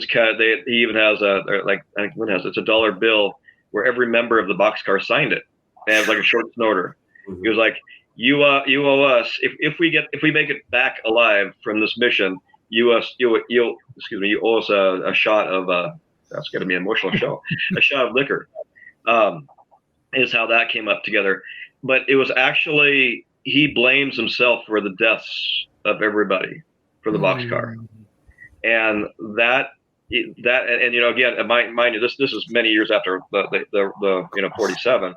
kind of, he even has it's a dollar bill where every member of the Boxcar signed it, and it's like a short snorter. He was like, you owe us if we make it back alive from this mission, you owe us a shot of that's going to be an emotional show, a shot of liquor. Is how that came up together. But it was actually, he blames himself for the deaths of everybody for the Boxcar. And that again, mind you, this is many years after the 47,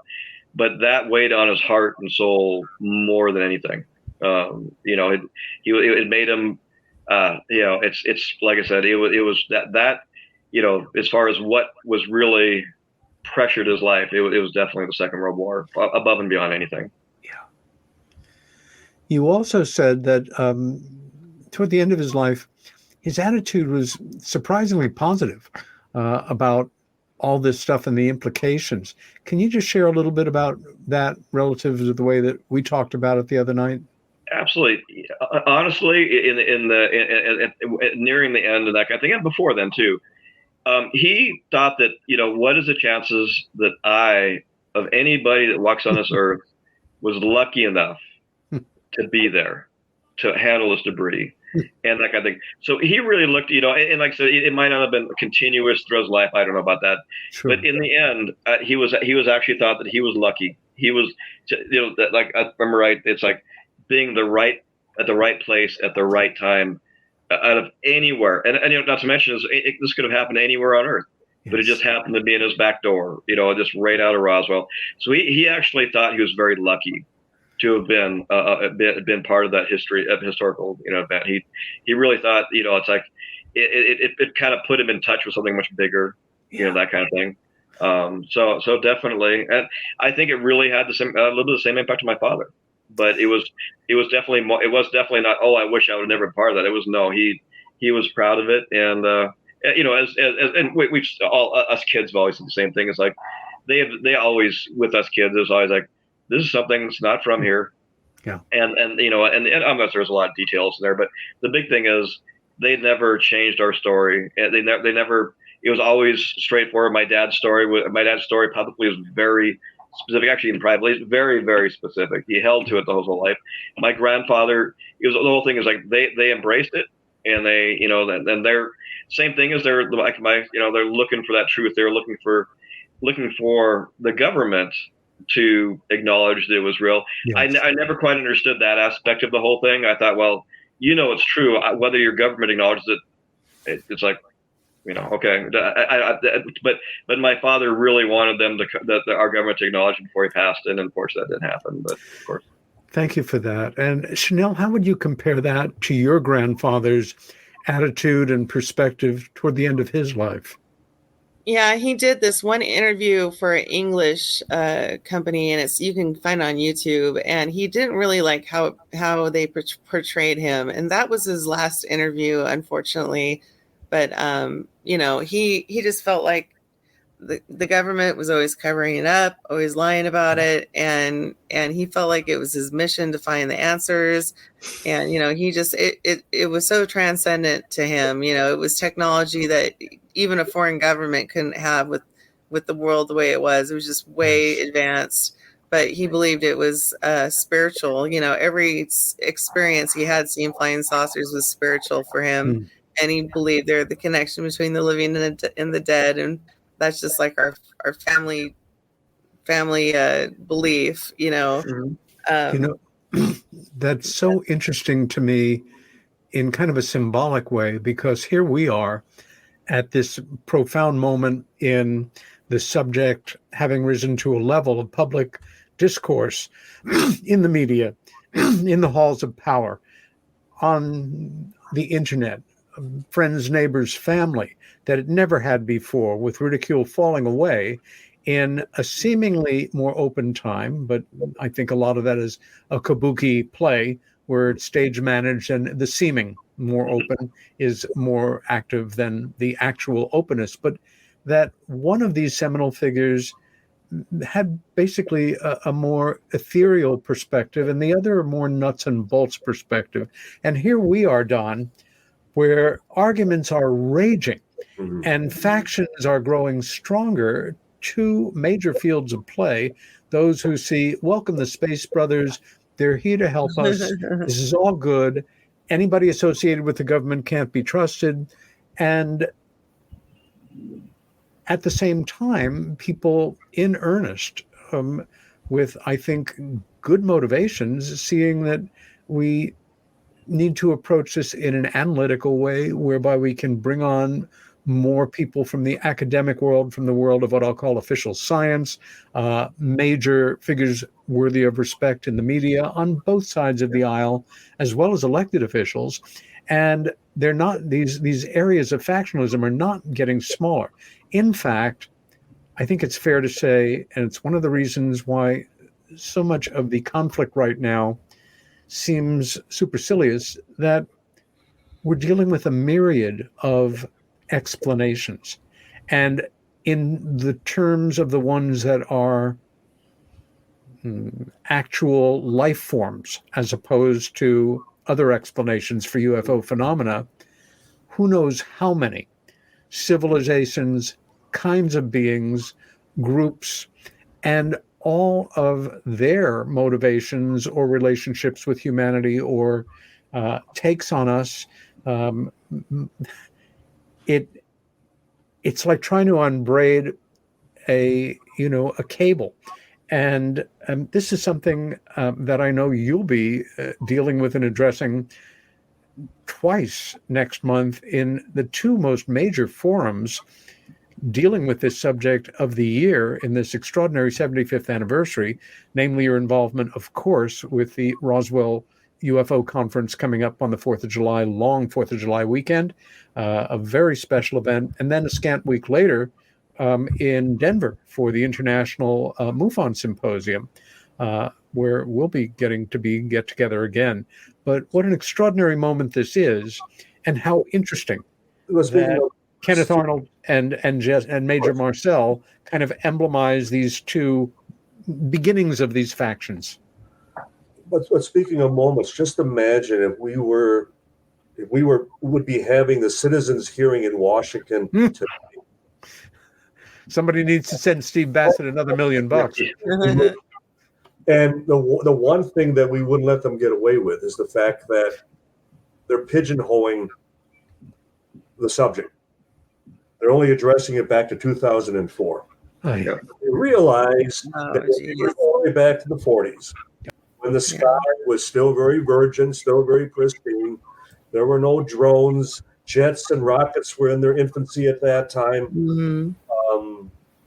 but that weighed on his heart and soul more than anything. It made him, it's like I said, it was that as far as what was really pressured his life, it was definitely the Second World War, above and beyond anything. Yeah. You also said that toward the end of his life, his attitude was surprisingly positive about all this stuff and the implications. Can you just share a little bit about that relative to the way that we talked about it the other night? Absolutely. Honestly, nearing the end, and I think before then too, he thought that, what is the chances that of anybody that walks on this earth was lucky enough to be there, to handle this debris and that kind of thing. So he really looked, and like I said, it might not have been continuous throughout his life. I don't know about that. Sure. But in the end, he was actually thought that he was lucky. He was, like, I remember right, it's like being at the right place at the right time. Out of anywhere, and not to mention, this could have happened anywhere on Earth, but it just happened to be in his back door, just right out of Roswell. So he actually thought he was very lucky to have been part of that historical event. He really thought, it's like it kind of put him in touch with something much bigger, that kind of thing. So definitely, and I think it really had a little bit of the same impact on my father. But it was definitely not, oh, I wish I would have never been part of that. It was, no, he was proud of it. And, and we've all, us kids have always said the same thing. It's like, they always, with us kids, it was always like, this is something that's not from here. Yeah. And I'm not sure there's a lot of details in there, but the big thing is they never changed our story. And they never, it was always straightforward. My dad's story publicly was very specific, actually even privately, very, very specific. He held to it the whole life. My grandfather, the whole thing is like they embraced it, and they, and they're same thing as they're like they're looking for that truth. They're looking for the government to acknowledge that it was real. Yes. I never quite understood that aspect of the whole thing. I thought, well, it's true. Whether your government acknowledges it, it's like, okay. But my father really wanted our government to acknowledge it before he passed, and unfortunately that didn't happen. But of course. Thank you for that. And Shanelle, how would you compare that to your grandfather's attitude and perspective toward the end of his life? Yeah, he did this one interview for an English company, and you can find it on YouTube. And he didn't really like how they portrayed him, and that was his last interview, unfortunately. But he just felt like the government was always covering it up, always lying about it, and he felt like it was his mission to find the answers. And he just it was so transcendent to him. It was technology that even a foreign government couldn't have with the world the way it was. It was just way advanced. But he believed it was spiritual. Every experience he had seeing flying saucers was spiritual for him. And he believed the connection between the living and the dead. And that's just like our family belief, That's so interesting to me in kind of a symbolic way, because here we are at this profound moment in the subject having risen to a level of public discourse in the media, in the halls of power, on the internet, friends, neighbors, family, that it never had before, with ridicule falling away in a seemingly more open time. But I think a lot of that is a kabuki play where it's stage managed, and the seeming more open is more active than the actual openness. But that one of these seminal figures had basically a more ethereal perspective, and the other a more nuts and bolts perspective. And here we are, Don, where arguments are raging and factions are growing stronger. Two major fields of play: those who see, welcome the Space Brothers, they're here to help us, this is all good, anybody associated with the government can't be trusted. And at the same time, people in earnest, with, I think, good motivations, seeing that we need to approach this in an analytical way, whereby we can bring on more people from the academic world, from the world of what I'll call official science, major figures worthy of respect in the media on both sides of the aisle, as well as elected officials. And they're not, these areas of factionalism are not getting smaller. In fact, I think it's fair to say, and it's one of the reasons why so much of the conflict right now seems supercilious, that we're dealing with a myriad of explanations. And in the terms of the ones that are actual life forms, as opposed to other explanations for UFO phenomena, who knows how many civilizations, kinds of beings, groups, and all of their motivations or relationships with humanity or takes on us. It's like trying to unbraid a cable. And this is something that I know you'll be dealing with and addressing twice next month in the two most major forums dealing with this subject of the year in this extraordinary 75th anniversary, namely your involvement, of course, with the Roswell UFO conference coming up on the 4th of July, long 4th of July weekend, a very special event, and then a scant week later in Denver for the International MUFON Symposium, where we'll be get together again. But what an extraordinary moment this is, and how interesting that Kenneth Arnold and Major Marcel kind of emblemize these two beginnings of these factions. But speaking of moments, just imagine if we would be having the citizens' hearing in Washington today. Somebody needs to send Steve Bassett another $1 million. And the one thing that we wouldn't let them get away with is the fact that they're pigeonholing the subject. They're only addressing it back to 2004. Oh, yeah. They realize that we were all the way back to the 40s, when the sky was still very virgin, still very pristine. There were no drones. Jets and rockets were in their infancy at that time.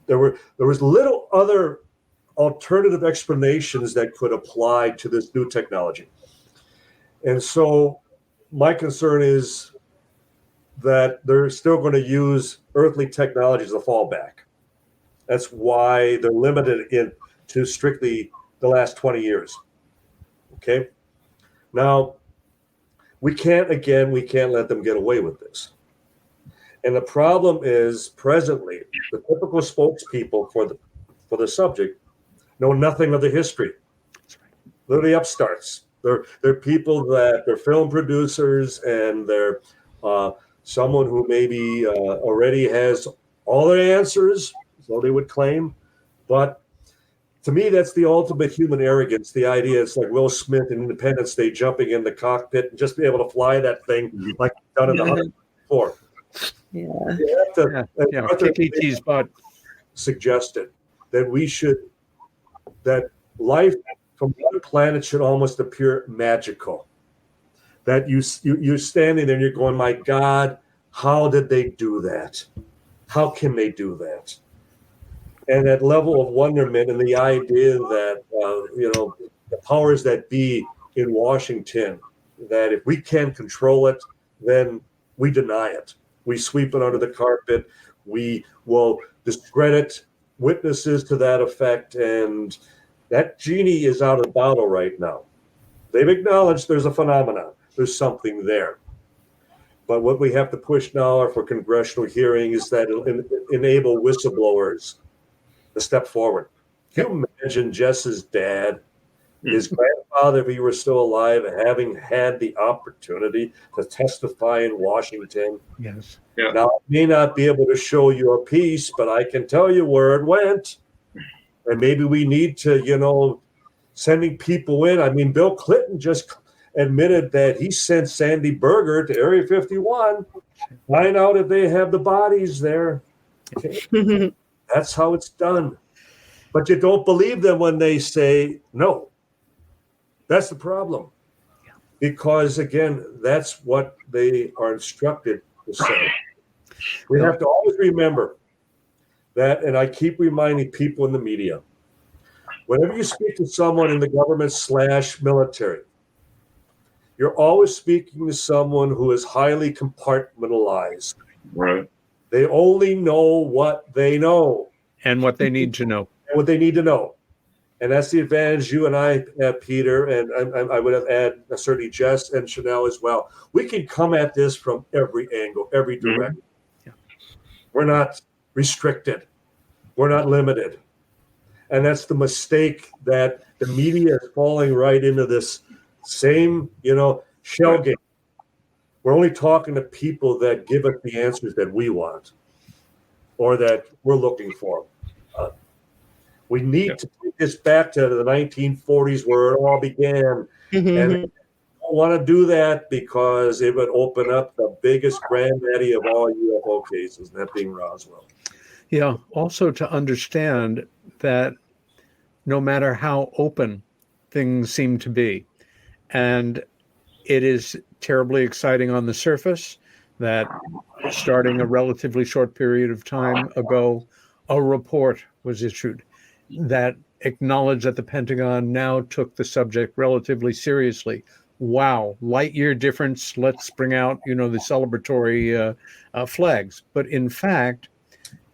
There was little other alternative explanations that could apply to this new technology. And so my concern is that they're still going to use earthly technology as a fallback. That's why they're limited to strictly the last 20 years. Okay? Now, we can't let them get away with this. And the problem is, presently, the typical spokespeople for the subject know nothing of the history. They're the upstarts. They're people that they're film producers, and they're someone who maybe already has all the answers, so they would claim. But to me, that's the ultimate human arrogance. The idea is like Will Smith in Independence Day jumping in the cockpit and just be able to fly that thing like he's done in the 104. Yeah. Kick E.T.'s butt. Suggested that life from other planets should almost appear magical. That you're standing there and you're going, my God, how did they do that? How can they do that? And that level of wonderment and the idea that, the powers that be in Washington, that if we can't control it, then we deny it. We sweep it under the carpet. We will discredit witnesses to that effect. And that genie is out of the bottle right now. They've acknowledged there's a phenomenon. There's something there. But what we have to push now are for congressional hearings that enable whistleblowers to step forward. Can you imagine Jess's dad, his grandfather, if he were still alive, having had the opportunity to testify in Washington? Yes. Yeah. Now, I may not be able to show you a piece, but I can tell you where it went. And maybe we need to, sending people in. I mean, Bill Clinton just admitted that he sent Sandy Berger to Area 51, find out if they have the bodies there. Okay. That's how it's done. But you don't believe them when they say no. That's the problem. Because, again, that's what they are instructed to say. We have to always remember that, and I keep reminding people in the media, whenever you speak to someone in the government / military, you're always speaking to someone who is highly compartmentalized. Right. They only know what they know. And what they need to know. And what they need to know. And that's the advantage you and I have, Peter, and I would have added certainly Jess and Shanelle as well. We can come at this from every angle, every direction. Mm-hmm. Yeah. We're not restricted. We're not limited. And that's the mistake that the media is falling right into this same, shell game. We're only talking to people that give us the answers that we want or that we're looking for. We need to take this back to the 1940s where it all began. Mm-hmm. And I don't want to do that because it would open up the biggest granddaddy of all UFO cases, that being Roswell. Yeah. Also to understand that no matter how open things seem to be, and it is terribly exciting on the surface that starting a relatively short period of time ago, a report was issued that acknowledged that the Pentagon now took the subject relatively seriously. Wow, light year difference. Let's bring out, the celebratory flags. But in fact,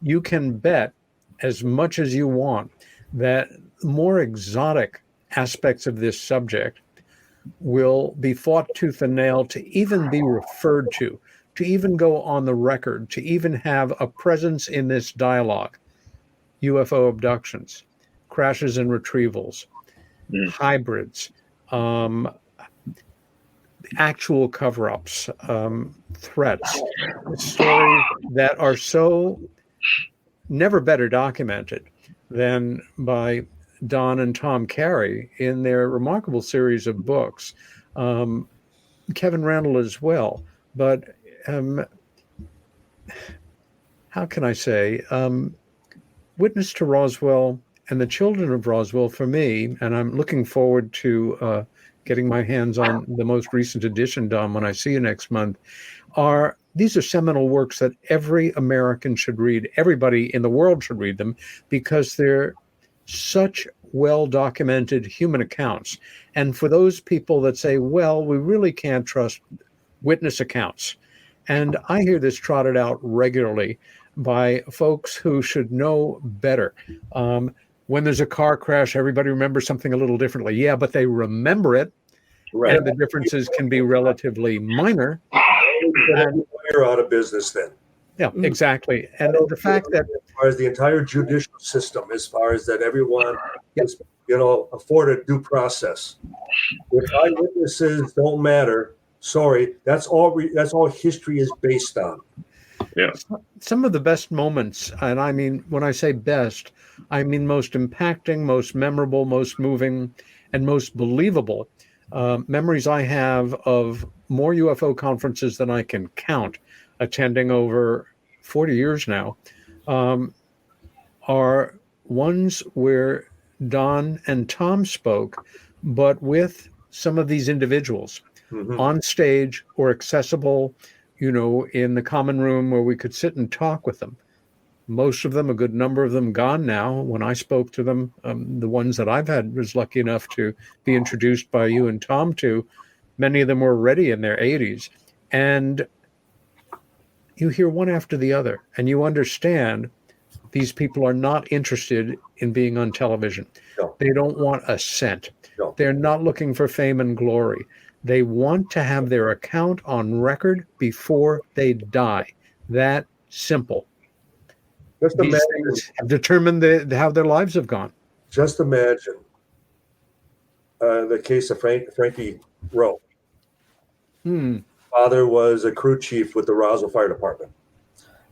you can bet as much as you want that more exotic aspects of this subject will be fought tooth and nail to even be referred to even go on the record, to even have a presence in this dialogue. UFO abductions, crashes and retrievals, hybrids, actual cover-ups, threats, stories that are so never better documented than by Don and Tom Carey in their remarkable series of books. Kevin Randall as well. But how can I say? Witness to Roswell and the Children of Roswell, for me, and I'm looking forward to getting my hands on the most recent edition, Don, when I see you next month, these are seminal works that every American should read. Everybody in the world should read them because they're such well-documented human accounts. And for those people that say, well, we really can't trust witness accounts. And I hear this trotted out regularly by folks who should know better. When there's a car crash, everybody remembers something a little differently. Yeah, but they remember it. Right. And the differences can be relatively minor. And you're out of business then. Yeah, exactly. And the fact that as far as the entire judicial system, as far as that everyone is, afforded due process. If eyewitnesses don't matter, sorry, that's all history is based on. Yeah. Some of the best moments, and I mean, when I say best, I mean most impacting, most memorable, most moving, and most believable memories I have of more UFO conferences than I can count, attending over 40 years now, are ones where Don and Tom spoke, but with some of these individuals on stage or accessible, in the common room where we could sit and talk with them. Most of them, a good number of them, gone now. When I spoke to them, the ones that I've was lucky enough to be introduced by you and Tom to, many of them were already in their 80s. And you hear one after the other, and you understand these people are not interested in being on television. No. They don't want a cent. No. They're not looking for fame and glory. They want to have their account on record before they die. That simple. Just These imagine, things have determined how their lives have gone. Just imagine the case of Frankie Rowe. Father was a crew chief with the Roswell Fire Department.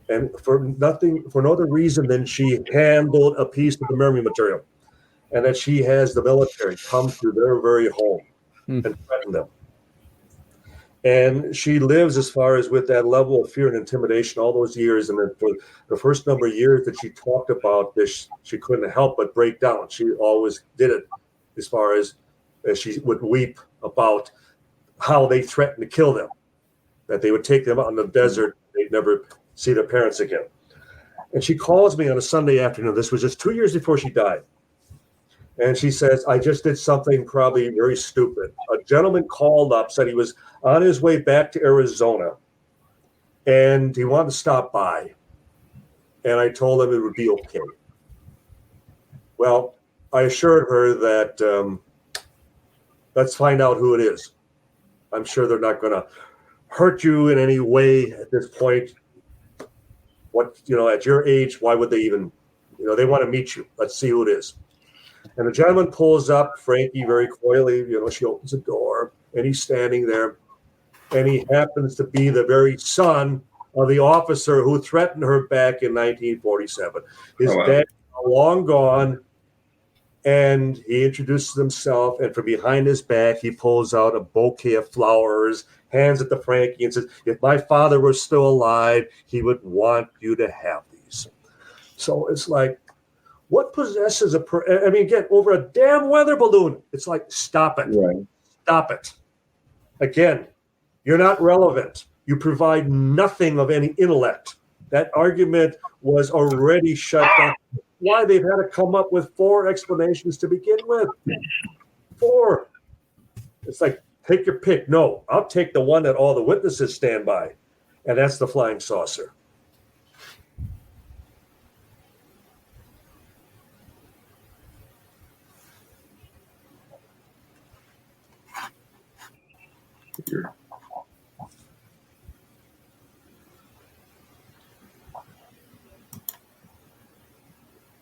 And for no other reason than she handled a piece of the memory material, and that she has the military come to their very home and threaten them. And she lives as far as with that level of fear and intimidation all those years. And then for the first number of years that she talked about this, she couldn't help but break down. She always did it as far as she would weep about how they threatened to kill them, that they would take them out in the desert. They'd never see their parents again. And she calls me on a Sunday afternoon. This was just 2 years before she died. And she says, I just did something probably very stupid. A gentleman called up, said he was on his way back to Arizona, and he wanted to stop by. And I told him it would be okay. Well, I assured her that let's find out who it is. I'm sure they're not going to hurt you in any way at this point. At your age, why would they even, they want to meet you. Let's see who it is. And the gentleman pulls up, Frankie very coyly, she opens the door, and he's standing there. And he happens to be the very son of the officer who threatened her back in 1947. His dad is long gone, and he introduces himself, and from behind his back, he pulls out a bouquet of flowers, hands it to Frankie, and says, if my father were still alive, he would want you to have these. So it's like, what possesses again, over a damn weather balloon? It's like, stop it. Right. Stop it. Again, you're not relevant. You provide nothing of any intellect. That argument was already shut down. Why they've had to come up with 4 explanations to begin with. 4. It's like, take your pick. No, I'll take the one that all the witnesses stand by, and that's the flying saucer.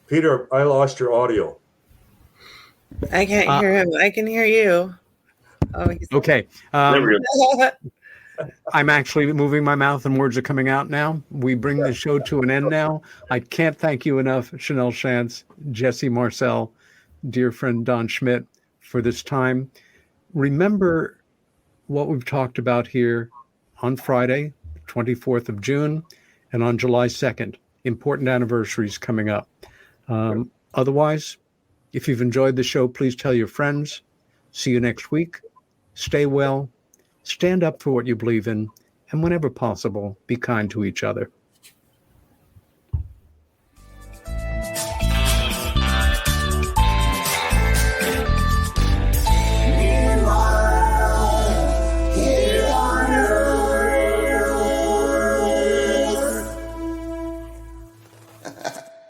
Peter, I lost your audio. I can't hear him. I can hear you. Oh, okay. I'm actually moving my mouth and words are coming out now. We bring the show to an end now. I can't thank you enough, Shanelle Schanz, Jesse Marcel, dear friend Don Schmitt, for this time. Remember what we've talked about here on Friday, 24th of June, and on July 2nd. Important anniversaries coming up. Otherwise, if you've enjoyed the show, please tell your friends. See you next week. Stay well. Stand up for what you believe in. And whenever possible, be kind to each other.